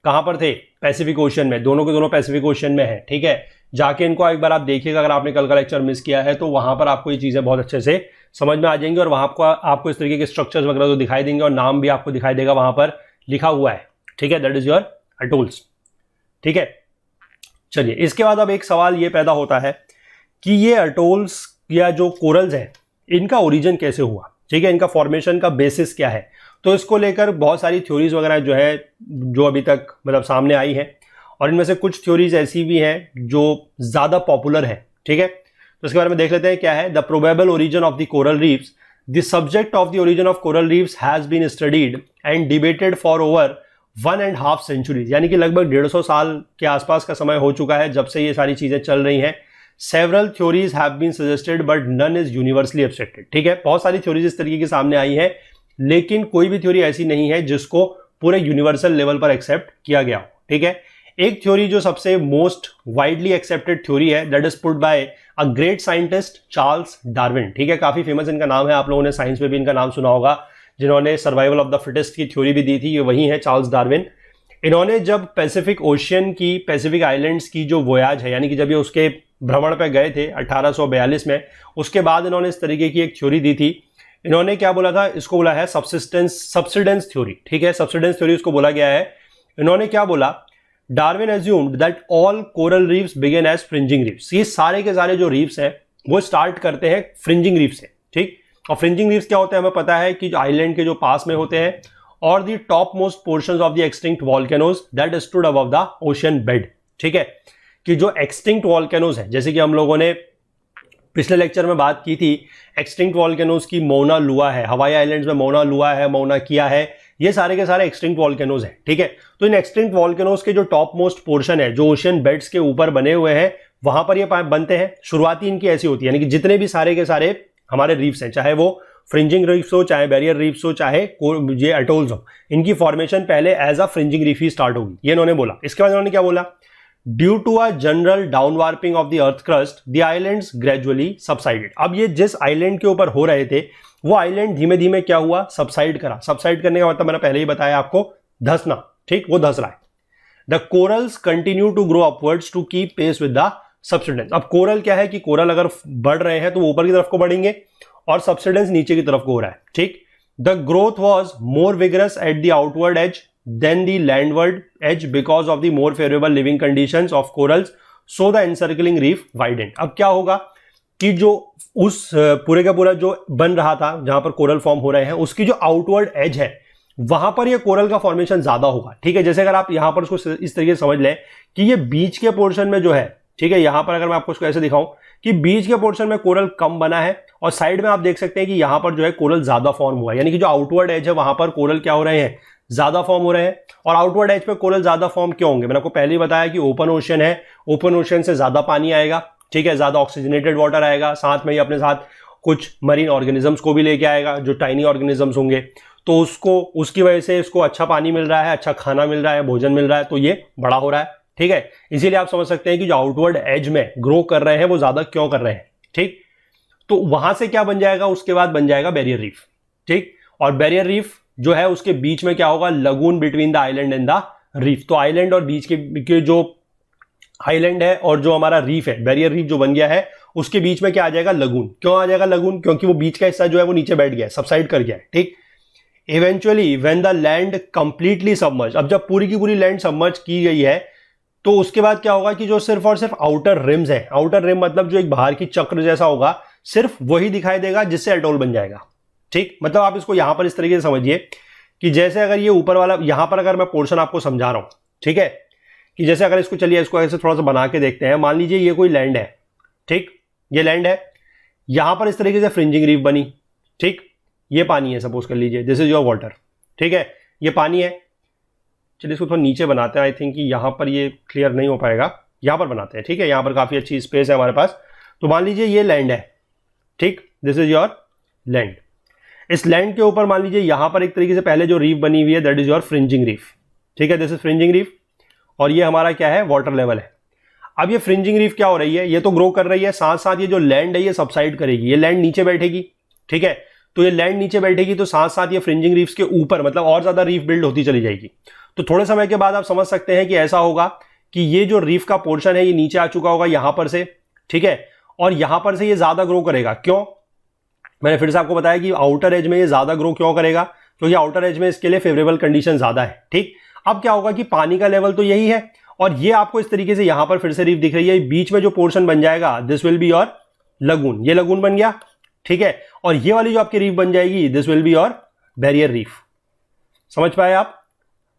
कहां पर थे, पैसिफिक ओशन में, दोनों के दोनों पैसिफिक ओशन में है, ठीक है। जाके इनको एक बार आप देखिएगा, अगर आपने कल का लेक्चर मिस किया है तो वहां पर आपको ये चीजें बहुत अच्छे से समझ में आ जाएंगी, और वहां आपको इस तरीके के स्ट्रक्चर्स वगैरह तो दिखाई देंगे और नाम भी आपको दिखाई देगा वहां पर लिखा हुआ है, ठीक है। दैट इज योर अटोल्स, ठीक है। चलिए इसके बाद अब एक सवाल ये पैदा होता है कि ये अटोल्स या जो कोरल्स हैं इनका ओरिजिन कैसे हुआ, ठीक है, इनका फॉर्मेशन का बेसिस क्या है। तो इसको लेकर बहुत सारी थ्योरीज वगैरह जो है जो अभी तक मतलब सामने आई है, और इनमें से कुछ थ्योरीज ऐसी भी हैं जो ज्यादा पॉपुलर है, ठीक है। तो इसके बारे में देख लेते हैं क्या है। The probable origin of the coral reefs, the subject of the origin of coral reefs has been studied and debated for over 1.5 centuries, यानी कि लगभग 150 साल के आसपास का समय हो चुका है जब से ये सारी चीजें चल रही हैं। Several theories have been suggested but none is universally accepted, ठीक है। बहुत सारी थ्योरीज इस तरीके की सामने आई है, लेकिन कोई भी थ्योरी ऐसी नहीं है जिसको पूरे यूनिवर्सल लेवल पर एक्सेप्ट किया गया हो, ठीक है। एक थ्योरी जो सबसे मोस्ट वाइडली एक्सेप्टेड थ्योरी है, that is put buy a great scientist Charles Darwin, ठीक है। काफी फेमस इनका नाम है, आप लोगों ने साइंस में भी इनका नाम सुना होगा, जिन्होंने सर्वाइवल ऑफ द फिटेस्ट की थ्योरी भी दी थी, ये वही है चार्ल्स डार्विन। इन्होंने जब पैसिफिक ओशियन की, पैसिफिक आइलैंड्स की जो वोयाज है, यानी कि जब ये उसके भ्रमण पे गए थे 1842 में, उसके बाद इन्होंने इस तरीके की एक थ्योरी दी थी। इन्होंने क्या बोला था, इसको बोला है सबसिडेंस थ्योरी। ठीक है, सबसिडेंस थ्योरी उसको बोला गया है। इन्होंने क्या बोला, Darwin assumed that all coral reefs begin as fringing reefs. ये सारे के सारे जो रीफ्स हैं वो स्टार्ट करते हैं फ्रिंजिंग रीफ से। ठीक, और फ्रिंजिंग रीफ्स क्या होते हैं हमें पता है कि जो आइलैंड के जो पास में होते हैं, और the top most portions of the extinct volcanoes that stood above the ocean bed. ठीक है, कि जो एक्सटिंक्ट वॉल्केनोज है, जैसे कि हम लोगों ने पिछले लेक्चर में बात की थी, एक्सटिंक्ट वॉल्केनोज की मौना लुआ है, हवाई आइलैंड्स में मौना लुआ है, मौना किया है, ये सारे के सारे एक्सटिंक्ट वॉल्केनोज हैं। ठीक है, तो इन एक्सटिंक्ट वॉल्केनोज के जो टॉप मोस्ट पोर्शन है, जो ओशियन बेड्स के ऊपर बने हुए हैं, वहां पर ये बनते हैं। शुरुआती इनकी ऐसी होती है, यानी कि जितने भी सारे के सारे हमारे रीफ्स हैं, चाहे वो फ्रिंजिंग रीफ्स हो, चाहे बैरियर रीफ्स हो, चाहे ये अटोल्स हो, इनकी फॉर्मेशन पहले एज अ फ्रिंजिंग रीफ ही स्टार्ट होगी, ये इन्होंने बोला। इसके बाद इन्होंने क्या बोला, due to a general downwarping of the earth crust the islands gradually subsided. अब ये जिस आइलैंड के ऊपर हो रहे थे, वो आइलैंड धीमे धीमे क्या हुआ, सबसाइड करा। सबसाइड करने का मतलब मैंने पहले ही बताया आपको, धसना। ठीक, वो धस रहा है। The corals continue to grow upwards to keep pace with the subsidence. अब कोरल क्या है कि कोरल अगर बढ़ रहे हैं तो वो ऊपर की तरफ को बढ़ेंगे, और सबसिडेंस नीचे की तरफ को हो रहा है। ठीक, the growth was more vigorous at the outward edge than the landward edge because of the more favourable living conditions of corals, so the encircling reef widened. अब क्या होगा कि जो उस पूरे का पूरा जो बन रहा था, जहां पर कोरल फॉर्म हो रहे हैं, उसकी जो आउटवर्ड एज है, वहां पर ये कोरल का फॉर्मेशन ज्यादा होगा। ठीक है, जैसे अगर आप यहां पर उसको इस तरीके से समझ लें कि ये बीच के पोर्शन में जो है, ठीक है, यहां पर अगर मैं आपको इसको ऐसे दिखाऊं कि बीच के पोर्शन में कोरल कम बना है, और साइड में आप देख सकते हैं कि यहां पर जो है कोरल ज्यादा फॉर्म हुआ है, यानी कि जो आउटवर्ड एज है वहां पर कोरल क्या हो रहे हैं, ज्यादा फॉर्म हो रहे हैं। और आउटवर्ड एज पे कोरल ज्यादा फॉर्म क्यों होंगे, मैंने आपको पहले ही बताया कि ओपन ओशन है, ओपन ओशन से ज्यादा पानी आएगा। ठीक है, ज्यादा ऑक्सीजनेटेड वाटर आएगा, साथ में ही अपने साथ कुछ मरीन ऑर्गेनिजम्स को भी लेके आएगा, जो टाइनी ऑर्गेनिजम्स होंगे, तो उसकी वजह से इसको अच्छा पानी मिल रहा है, अच्छा खाना मिल रहा है, भोजन मिल रहा है, तो ये बड़ा हो रहा है। ठीक है, इसीलिए आप समझ सकते हैं कि जो आउटवर्ड एज में ग्रो कर रहे हैं वो ज्यादा क्यों कर रहे हैं। ठीक, तो वहां से क्या बन जाएगा, उसके बाद बन जाएगा बैरियर रीफ। ठीक, और बैरियर रीफ जो है उसके बीच में क्या होगा, lagoon between the island and the reef. तो आइलैंड और बीच के जो आइलैंड है और जो हमारा रीफ है, बैरियर रीफ जो बन गया है, उसके बीच में क्या आ जाएगा, लगून। क्यों आ जाएगा लगून, क्योंकि वो बीच का हिस्सा जो है वो नीचे बैठ गया है, सबसाइड कर गया है। ठीक, eventually when the land completely submerge, अब जब पूरी की पूरी लैंड सबमर्ज की गई है, तो उसके बाद क्या होगा कि जो सिर्फ और सिर्फ आउटर रिम्स है, आउटर रिम मतलब जो एक बाहर की चक्र जैसा होगा, सिर्फ वही दिखाई देगा, जिससे अटोल बन जाएगा। ठीक, मतलब आप इसको यहां पर इस तरीके से समझिए कि जैसे अगर ये ऊपर वाला, यहां पर अगर मैं पोर्शन आपको समझा रहा हूं, ठीक है, कि जैसे अगर इसको चलिए इसको ऐसे थोड़ा सा बना के देखते हैं। मान लीजिए ये कोई लैंड है, ठीक, ये लैंड है, यहां पर इस तरीके से फ्रिंजिंग रीफ बनी। ठीक, ये पानी है, सपोज कर लीजिए दिस इज योर वाटर। ठीक है, ये पानी है, चलिए इसको थोड़ा नीचे बनाते हैं। आई थिंक कि यहां पर ये क्लियर नहीं हो पाएगा, यहां पर बनाते हैं। ठीक है, यहां पर काफी अच्छी स्पेस है हमारे पास। तो मान लीजिए ये लैंड है, ठीक, दिस इज योर लैंड। इस लैंड के ऊपर मान लीजिए यहां पर एक तरीके से पहले जो रीफ बनी हुई है, that is your fringing reef. ठीक है, दिस इज फ्रिंजिंग रीफ, और ये हमारा क्या है, वाटर लेवल है। अब ये फ्रिंजिंग रीफ क्या हो रही है, ये तो ग्रो कर रही है, साथ साथ ये जो लैंड है ये सबसाइड करेगी, ये लैंड नीचे बैठेगी। ठीक है, तो ये लैंड नीचे बैठेगी, तो साथ साथ ये फ्रिंजिंग रीफ्स के ऊपर मतलब और ज्यादा रीफ बिल्ड होती चली जाएगी। तो थोड़े समय के बाद आप समझ सकते हैं कि ऐसा होगा कि ये जो रीफ का पोर्शन है ये नीचे आ चुका होगा यहां पर से। ठीक है, और यहां पर से ये ज्यादा ग्रो करेगा। क्यों, मैंने फिर से आपको बताया कि आउटर एज में ये ज्यादा ग्रो क्यों करेगा, क्योंकि आउटर एज में इसके लिए फेवरेबल कंडीशन ज्यादा है। ठीक, अब क्या होगा कि पानी का लेवल तो यही है, और ये आपको इस तरीके से यहां पर फिर से रीफ दिख रही है, बीच में जो पोर्शन बन जाएगा this will be your lagoon, ये लगून बन गया। ठीक है, और ये वाली जो आपकी रीफ बन जाएगी this will be your barrier reef. समझ पाए आप,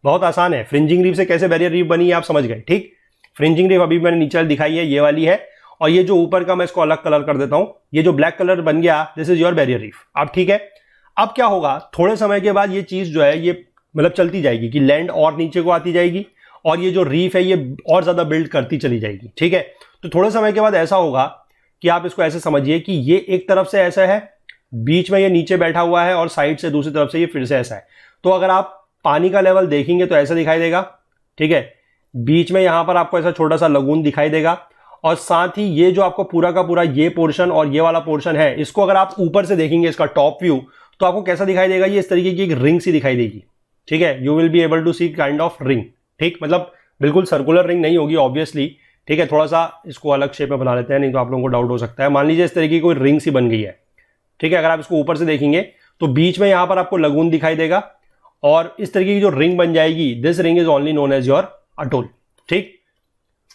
बहुत आसान है। फ्रिंजिंग रीफ से कैसे बैरियर रीफ बनी है आप समझ गए। ठीक, फ्रिंजिंग रीफ अभी मैंने नीचे दिखाई है, ये वाली है, और ये जो ऊपर का मैं इसको अलग कलर कर देता हूं, ये जो ब्लैक कलर बन गया this is your barrier reef. अब ठीक है, अब क्या होगा, थोड़े समय के बाद ये चीज जो है ये मतलब चलती जाएगी कि लैंड और नीचे को आती जाएगी, और ये जो रीफ है ये और ज्यादा बिल्ड करती चली जाएगी। ठीक है, तो थोड़े समय के बाद ऐसा होगा कि आप इसको ऐसे समझिए कि ये एक तरफ से ऐसा है, बीच में ये नीचे बैठा हुआ है, और साइड से दूसरी तरफ से ये फिर से ऐसा है। तो अगर आप पानी का लेवल देखेंगे तो ऐसा दिखाई देगा। ठीक है, बीच में यहां पर आपको ऐसा छोटा सा लगून दिखाई देगा, और साथ ही ये जो आपको पूरा का पूरा ये पोर्शन और ये वाला पोर्शन है, इसको अगर आप ऊपर से देखेंगे इसका टॉप व्यू, तो आपको कैसा दिखाई देगा, ये इस तरीके की एक रिंग सी दिखाई देगी। ठीक है, you will be able to see kind of ring. ठीक, मतलब बिल्कुल सर्कुलर रिंग नहीं होगी ऑब्वियसली, ठीक है। थोड़ा सा इसको अलग शेप में बना लेते हैं, नहीं तो आप लोगों को डाउट हो सकता है। मान लीजिए इस तरीके की कोई रिंग सी बन गई है, ठीक है। अगर आप इसको ऊपर से देखेंगे तो बीच में यहां पर आपको लगून दिखाई देगा और इस तरीके की जो रिंग बन जाएगी, this ring is only known as your atoll, ठीक।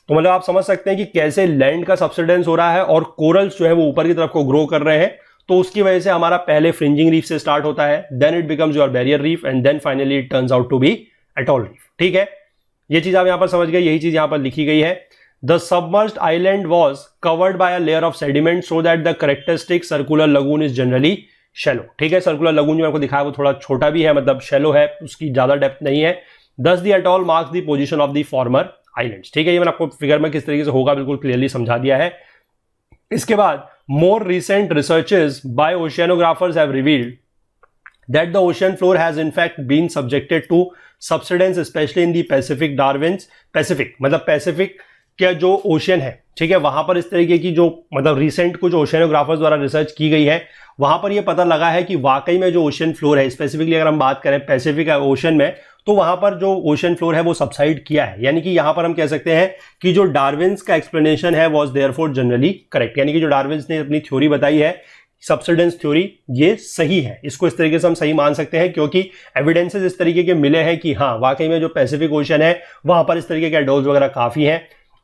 तो मतलब आप समझ सकते हैं कि कैसे लैंड का सबसिडेंस हो रहा है और कोरल्स जो है वो ऊपर की तरफ को ग्रो कर रहे हैं। तो उसकी वजह से हमारा पहले फ्रिंजिंग रीफ से स्टार्ट होता है, then it becomes your barrier reef and then finally it turns out to be atoll reef, ठीक है। ये चीज आप यहां पर समझ गए, यही चीज यहां पर लिखी गई है। The submerged island was covered by a layer of sediment so that the characteristic circular lagoon is generally shallow, ठीक है। सर्कुलर लगून जो आपको दिखाया वो थोड़ा छोटा भी है, मतलब शैलो है, उसकी ज्यादा डेप्थ नहीं है। दस the atoll marks the position of the former islands, ठीक है। ये मैंने आपको फिगर में किस तरीके से होगा बिल्कुल क्लियरली समझा दिया है। इसके बाद more recent researches by oceanographers have revealed that the ocean floor has in fact been subjected to subsidence especially in the Pacific Darwin's Pacific, मतलब पैसिफिक का जो ओशियन है, ठीक है, वहां पर इस तरीके की जो मतलब रिसेंट कुछ ओशियानोग्राफर्स द्वारा रिसर्च की गई है, वहां पर यह पता लगा है कि वाकई में जो ओशियन फ्लोर है, स्पेसिफिकली अगर हम बात करें पैसिफिक ओशियन में, तो वहां पर जो ओशियन फ्लोर है वो सबसाइड किया है। यानी कि यहां पर हम कह सकते हैं कि जो डार्विन्स का एक्सप्लेनेशन है वॉज देयरफॉर जनरली करेक्ट, यानी कि जो डार्विन्स ने अपनी थ्योरी बताई है सबसिडेंस थ्योरी, ये सही है। इसको इस तरीके से हम सही मान सकते हैं क्योंकि एविडेंसेस इस तरीके के मिले हैं कि हाँ वाकई में जो पैसिफिक ओशन है वहां पर इस तरीके के अटोल्स वगैरह काफी हैं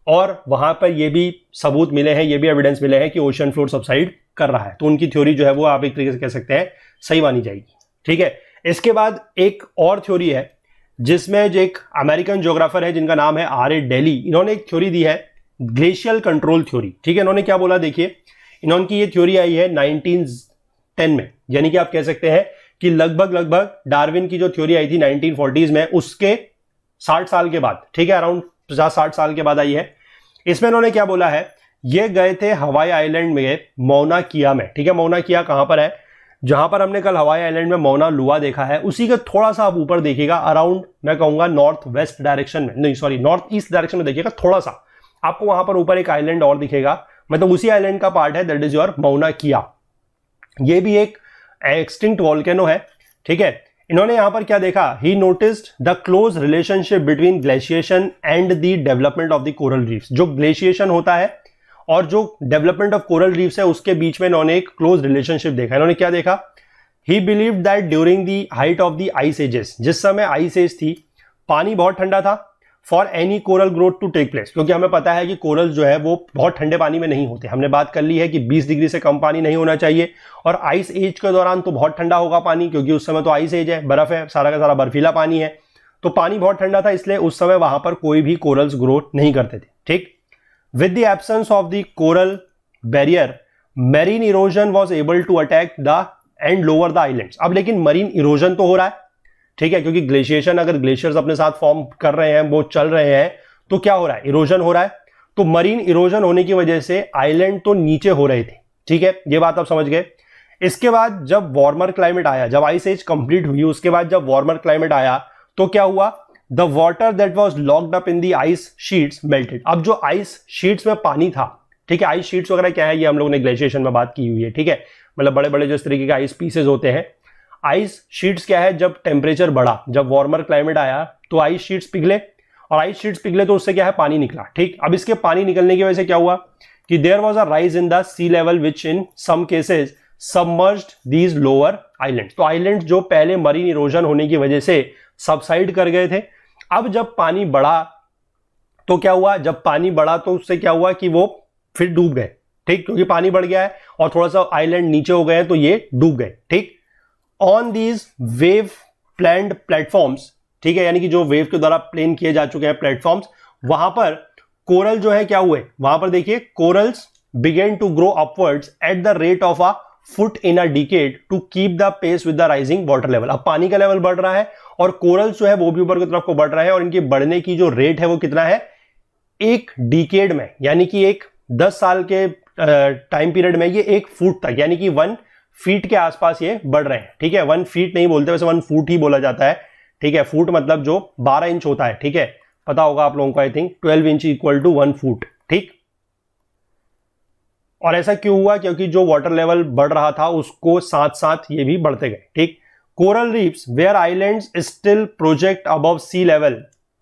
और वहां पर ये भी सबूत मिले हैं, ये भी एविडेंस मिले हैं कि ओशन फ्लोर सबसाइड कर रहा है। तो उनकी थ्योरी जो है वो आप एक तरीके से कह सकते हैं सही मानी जाएगी, ठीक है। इसके बाद एक और थ्योरी है जिसमें जो एक अमेरिकन ज्योग्राफर है जिनका नाम है R.A. डेली, इन्होंने एक थ्योरी दी है ग्लेशियल कंट्रोल थ्योरी, ठीक है। इन्होंने क्या बोला देखिए, इन्होंने ये थ्योरी आई है 1910 में, यानी कि आप कह सकते हैं कि लगभग डार्विन की जो थ्योरी आई थी 1940s में, उसके 60 साल के बाद, ठीक है, अराउंड 50-60 साल के बाद आई है। इसमें इन्होंने क्या बोला है, ये गए थे हवाई आइलैंड में मौना किया में, ठीक है। मौना किया कहां पर है, जहां पर हमने कल हवाई आइलैंड में मौना लुआ देखा है, उसी का थोड़ा सा आप ऊपर देखिएगा, अराउंड मैं कहूंगा नॉर्थ वेस्ट डायरेक्शन में, नहीं सॉरी नॉर्थ ईस्ट डायरेक्शन में देखिएगा, थोड़ा सा आपको वहां पर ऊपर एक आइलैंड और दिखेगा, मतलब उसी आइलैंड का पार्ट है, दैट इज योर मौना किया। ये भी एक एक्सटिंक्ट वोल्केनो है, ठीक है। इन्होंने यहां पर क्या देखा, ही noticed the close relationship between glaciation and the development of the coral reefs. जो ग्लेशिएशन होता है और जो डेवलपमेंट ऑफ कोरल रीफ्स है उसके बीच में इन्होंने एक क्लोज रिलेशनशिप देखा। इन्होंने क्या देखा, he believed that during the height of the ice ages, जिस समय आइस एज थी, पानी बहुत ठंडा था for any coral growth to take place, क्योंकि हमें पता है कि कोरल जो है वो बहुत ठंडे पानी में नहीं होते। हमने बात कर ली है कि 20 डिग्री से कम पानी नहीं होना चाहिए, और आइस एज के दौरान तो बहुत ठंडा होगा पानी, क्योंकि उस समय तो आइस एज है, बर्फ है, सारा का सारा बर्फीला पानी है, तो पानी बहुत ठंडा था, इसलिए उस समय वहां पर कोई भी कोरल्स ग्रोथ नहीं करते थे, ठीक। With the absence of the coral barrier, marine erosion was able to attack the and lower the islands. अब लेकिन मरीन इरोजन तो हो रहा है, ठीक है, क्योंकि ग्लेशिएशन, अगर ग्लेशियर्स अपने साथ फॉर्म कर रहे हैं, वो चल रहे हैं, तो क्या हो रहा है, इरोजन हो रहा है। तो मरीन इरोजन होने की वजह से आइलैंड तो नीचे हो रहे थे, ठीक है, ये बात आप समझ गए। इसके बाद जब वार्मर क्लाइमेट आया, जब आइस एज कंप्लीट हुई, उसके बाद जब वार्मर क्लाइमेट आया तो क्या हुआ, the water that was locked up in the ice sheets melted. अब जो आइस शीट्स में पानी था, ठीक है, आइस शीट्स वगैरह क्या है, ये हम लोगों ने ग्लेशिएशन में बात की हुई है, ठीक है, मतलब बड़े बड़े जो इस तरीके के आइस पीसेज होते हैं। आइस शीट्स क्या है, जब टेम्परेचर बढ़ा, जब वार्मर क्लाइमेट आया तो आइस शीट्स पिघले, और आइस शीट्स पिघले तो उससे क्या है, पानी निकला, ठीक। अब इसके पानी निकलने की वजह से क्या हुआ कि there was a rise in the sea level which in some cases submerged these lower islands. तो आइलैंड्स जो पहले मरीन इरोजन होने की वजह से सबसाइड कर गए थे, अब जब पानी बढ़ा तो क्या हुआ, जब पानी बढ़ा तो उससे क्या हुआ कि वो फिर डूब गए, ठीक, क्योंकि पानी बढ़ गया है और थोड़ा सा आइलैंड नीचे हो गए हैं तो ये डूब गए, ठीक। On these wave planned platforms, ठीक है, यानी कि जो वेव के द्वारा प्लेन किए जा चुके हैं प्लेटफॉर्म्स, वहां पर कोरल जो है क्या हुए, वहां पर देखिए corals began to grow upwards at the rate of a foot in a decade to keep the pace with the rising water level. अब पानी का लेवल बढ़ रहा है और कोरल्स जो है वो भी ऊपर की तरफ को बढ़ रहा है, और इनके बढ़ने की जो रेट है वो कितना है, एक डिकेड में, यानी कि एक 10 साल के टाइम पीरियड में ये 1 फुट तक, यानी कि 1 फीट के आसपास ये बढ़ रहे हैं, ठीक है। 1 फीट नहीं बोलते, वैसे 1 फुट ही बोला जाता है, ठीक है। फुट मतलब जो 12 इंच होता है, ठीक है, पता होगा आप लोगों को, I think 12 inch equal to 1 foot, ठीक। और ऐसा क्यों हुआ, क्योंकि जो वाटर लेवल बढ़ रहा था उसको साथ साथ ये भी बढ़ते गए, ठीक। Coral reefs where islands still project above sea level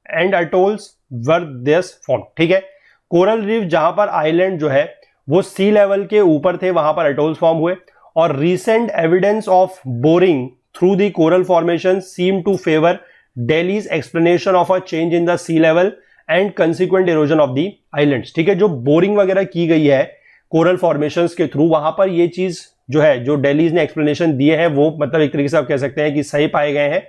and atolls were this form. ठीक है, कोरल रीफ जहां पर आइलैंड जो है वो सी लेवल के ऊपर थे, वहां पर अटोल्स फॉर्म हुए, और recent evidence of boring through the coral formation seem to favour Daly's explanation of a change in the sea level and consequent erosion of the islands. ठीक है, जो बोरिंग वगैरह की गई है कोरल फॉर्मेशंस के थ्रू, वहां पर ये चीज जो है, जो दिल्लीज ने एक्सप्लेनेशन दिए हैं, वो मतलब एक तरीके से आप कह सकते हैं कि सही पाए गए हैं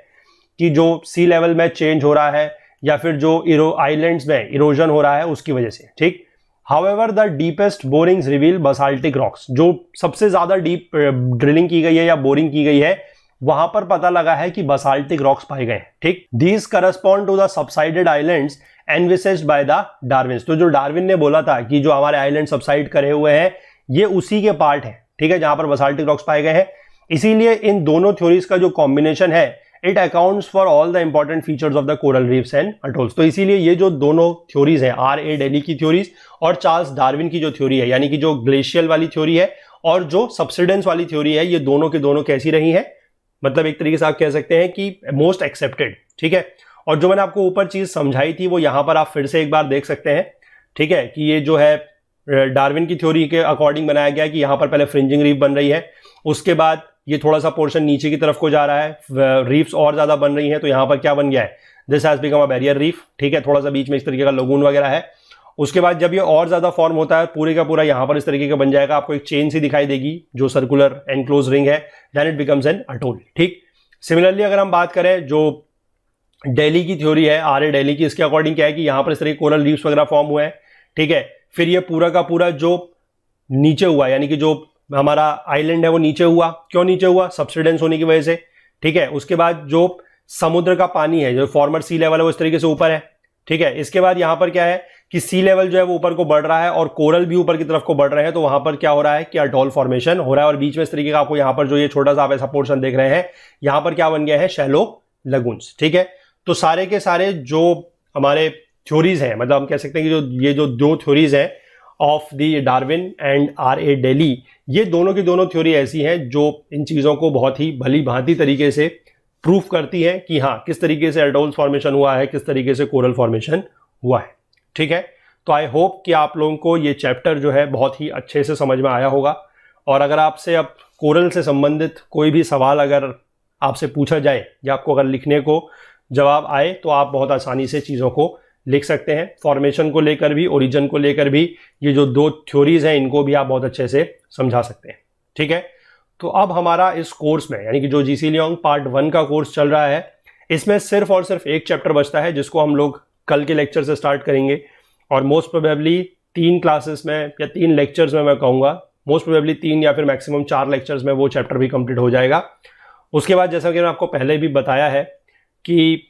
कि जो सी लेवल में चेंज हो रहा है या फिर जो आइलैंड्स में इरोजन हो रहा है उसकी वजह से। ठीक, however the deepest borings reveal basaltic rocks. जो सबसे ज्यादा डीप ड्रिलिंग की गई है या बोरिंग की गई है, वहां पर पता लगा है कि बसाल्टिक रॉक्स पाए गए हैं। ठीक, these correspond to the subsided islands envisaged by the Darwin. तो जो डार्विन ने बोला था कि जो हमारे आइलैंड सबसाइड करे हुए हैं, ये उसी के पार्ट है। ठीक है, जहां पर बसाल्टिक रॉक्स पाए गए हैं। इसीलिए इन दोनों थ्योरीज का जो कॉम्बिनेशन है, it accounts for all the important features of the coral reefs and atolls. तो इसीलिए ये जो दोनों थ्योरीज है, R.A. डेली की थ्योरीज और चार्ल्स डार्विन की जो थ्योरी है, यानी कि जो ग्लेशियल वाली थ्योरी है और जो सबसिडेंस वाली थ्योरी है, ये दोनों के दोनों कैसी रही है, मतलब एक तरीके से आप कह सकते हैं कि मोस्ट एक्सेप्टेड। ठीक है, और जो मैंने आपको ऊपर चीज समझाई थी वो यहां पर आप फिर से एक बार देख सकते हैं। ठीक है, कि ये जो है डार्विन की थ्योरी के अकॉर्डिंग बनाया गया कि यहां पर पहले फ्रिंजिंग रीफ बन रही है, उसके बाद ये थोड़ा सा पोर्शन नीचे की तरफ को जा रहा है, रीफ्स और ज्यादा बन रही हैं, तो यहां पर क्या बन गया है, this has become a barrier reef. ठीक है, थोड़ा सा बीच में इस तरीके का लगून वगैरह है। उसके बाद जब ये और ज्यादा फॉर्म होता है, पूरे का पूरा यहां पर इस तरीके का बन जाएगा, आपको एक चेन सी दिखाई देगी जो सर्कुलर एनक्लोज रिंग है, then it becomes an atoll. ठीक, सिमिलरली अगर हम बात करें जो दिल्ली की थ्योरी है, R.A. डेली की, इसके अकॉर्डिंग क्या है कि यहां पर इस तरह के कोरल रीफ्स वगैरह फॉर्म हुए हैं। ठीक है, फिर ये पूरा का पूरा जो नीचे हुआ, यानी कि जो हमारा आइलैंड है वो नीचे हुआ। क्यों नीचे हुआ? सबसिडेंस होने की वजह से। ठीक है, उसके बाद जो समुद्र का पानी है, जो फॉर्मर सी लेवल है, वो इस तरीके से ऊपर है। ठीक है, इसके बाद यहां पर क्या है कि सी लेवल जो है वो ऊपर को बढ़ रहा है और कोरल भी ऊपर की तरफ को बढ़ रहे हैं, तो वहां पर क्या हो रहा है कि अटोल फॉर्मेशन हो रहा है, और बीच में इस तरीके का आपको यहां पर जो ये छोटा सा आप ऐसा पोर्शन देख रहे हैं, यहां पर क्या बन गया है, शैलो लगून्स। ठीक है, तो सारे के सारे जो हमारे थ्योरीज हैं, मतलब हम कह सकते हैं कि जो ये जो दो थ्योरीज हैं of the Darwin and R.A. Daily, ये दोनों की दोनों थ्योरी ऐसी हैं जो इन चीजों को बहुत ही भली भांति तरीके से प्रूफ करती है कि हाँ, किस तरीके से अटोल फॉर्मेशन हुआ है, किस तरीके से कोरल फॉर्मेशन हुआ है। ठीक है, तो आई होप कि आप लोगों को ये चैप्टर जो है बहुत ही अच्छे से समझ में आया होगा। और अगर आपसे अब कोरल से संबंधित कोई भी सवाल अगर आपसे पूछा जाए या आपको अगर लिखने को जवाब आए, तो आप बहुत आसानी से चीज़ों को लिख सकते हैं। फॉर्मेशन को लेकर भी, ओरिजिन को लेकर भी, ये जो दो थ्योरीज हैं इनको भी आप बहुत अच्छे से समझा सकते हैं। ठीक है, तो अब हमारा इस कोर्स में, यानी कि जो जीसी लियोंग पार्ट 1 का कोर्स चल रहा है, इसमें सिर्फ और सिर्फ एक चैप्टर बचता है, जिसको हम लोग कल के लेक्चर से स्टार्ट करेंगे। और मोस्ट प्रोबेबली 3 क्लासेस में या 3 लेक्चर्स में, मैं कहूँगा मोस्ट प्रोबेबली 3 या फिर मैक्सिमम 4 लेक्चर्स में वो चैप्टर भी कंप्लीट हो जाएगा। उसके बाद जैसा कि मैं आपको पहले भी बताया है कि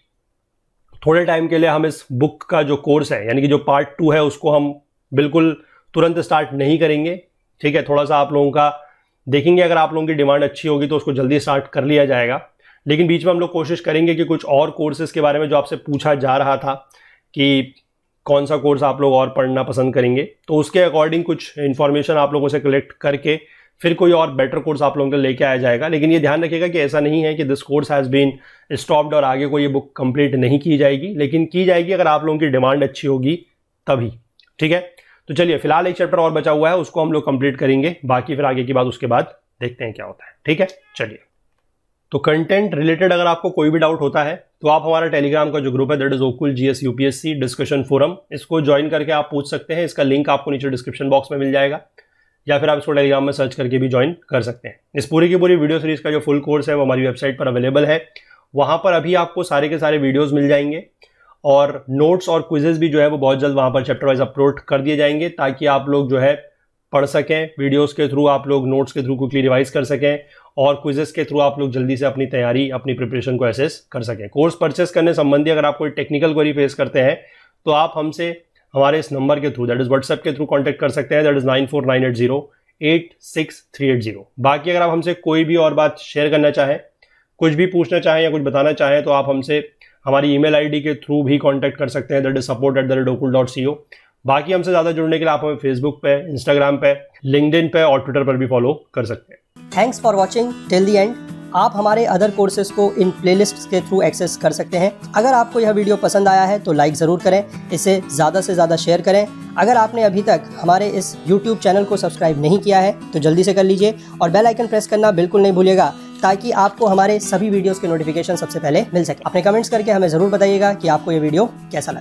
थोड़े टाइम के लिए हम इस बुक का जो कोर्स है, यानी कि जो पार्ट 2 है, उसको हम बिल्कुल तुरंत स्टार्ट नहीं करेंगे। ठीक है, थोड़ा सा आप लोगों का देखेंगे, अगर आप लोगों की डिमांड अच्छी होगी तो उसको जल्दी स्टार्ट कर लिया जाएगा। लेकिन बीच में हम लोग कोशिश करेंगे कि कुछ और कोर्सेज के बारे में जो आपसे पूछा जा रहा था कि कौन सा कोर्स आप लोग और पढ़ना पसंद करेंगे, तो उसके अकॉर्डिंग कुछ इन्फॉर्मेशन आप लोगों से कलेक्ट करके फिर कोई और बेटर कोर्स आप लोगों को लेके आया जाएगा। लेकिन ये ध्यान रखिएगा कि ऐसा नहीं है कि this course has been stopped और आगे कोई ये बुक कंप्लीट नहीं की जाएगी, लेकिन की जाएगी अगर आप लोगों की डिमांड अच्छी होगी तभी। ठीक है, तो चलिए फिलहाल एक चैप्टर और बचा हुआ है, उसको हम लोग कंप्लीट करेंगे, बाकी फिर आगे की बात उसके बाद देखते हैं क्या होता है। ठीक है, चलिए। तो कंटेंट रिलेटेड अगर आपको कोई भी डाउट होता है तो आप हमारा टेलीग्राम का जो ग्रुप है, that is Okul GS UPSC discussion forum, इसको ज्वाइन करके आप पूछ सकते हैं। इसका लिंक आपको नीचे डिस्क्रिप्शन बॉक्स में मिल जाएगा, या फिर आप इसको टेलीग्राम में सर्च करके भी ज्वाइन कर सकते हैं। इस पूरी की पूरी वीडियो सीरीज का जो फुल कोर्स है वो हमारी वेबसाइट पर अवेलेबल है। वहां पर अभी आपको सारे के सारे वीडियोस मिल जाएंगे, और नोट्स और क्विजेज भी जो है वो बहुत जल्द वहां पर चैप्टर वाइज अपलोड कर दिए जाएंगे, ताकि आप लोग जो है पढ़ सकें। वीडियोस के थ्रू आप लोग नोट्स के थ्रू क्विकली रिवाइज कर सकें, और क्विजेस के थ्रू आप लोग जल्दी से अपनी तैयारी, अपनी प्रिपरेशन को एसेस कर सकें। कोर्स परचेस करने संबंधी अगर आप कोई टेक्निकल क्वेरी फेस करते हैं तो आप हमसे हमारे इस नंबर के थ्रू, दैट इज व्हाट्सएप के थ्रू कॉन्टैक्ट कर सकते हैं, दैट इज 9498086380। बाकी अगर आप हमसे कोई भी और बात शेयर करना चाहें, कुछ भी पूछना चाहें या कुछ बताना चाहें, तो आप हमसे हमारी ईमेल आईडी के थ्रू भी कांटेक्ट कर सकते हैं, दैट इज support@okul.co। बाकी हमसे ज़्यादा जुड़ने के लिए आप हमें फेसबुक पे, इंस्टाग्राम पे, लिंक्डइन पे और ट्विटर पर भी फॉलो कर सकते हैं। Thanks for watching till the end. आप हमारे अदर कोर्सेज को इन प्लेलिस्ट्स के थ्रू एक्सेस कर सकते हैं। अगर आपको यह वीडियो पसंद आया है तो लाइक ज़रूर करें, इसे ज़्यादा से ज़्यादा शेयर करें। अगर आपने अभी तक हमारे इस YouTube चैनल को सब्सक्राइब नहीं किया है तो जल्दी से कर लीजिए और बेल आइकन प्रेस करना बिल्कुल नहीं भूलिएगा, ताकि आपको हमारे सभी वीडियोस के नोटिफिकेशन सबसे पहले मिल सके। अपने कमेंट्स करके हमें ज़रूर बताइएगा कि आपको ये वीडियो कैसा लगा।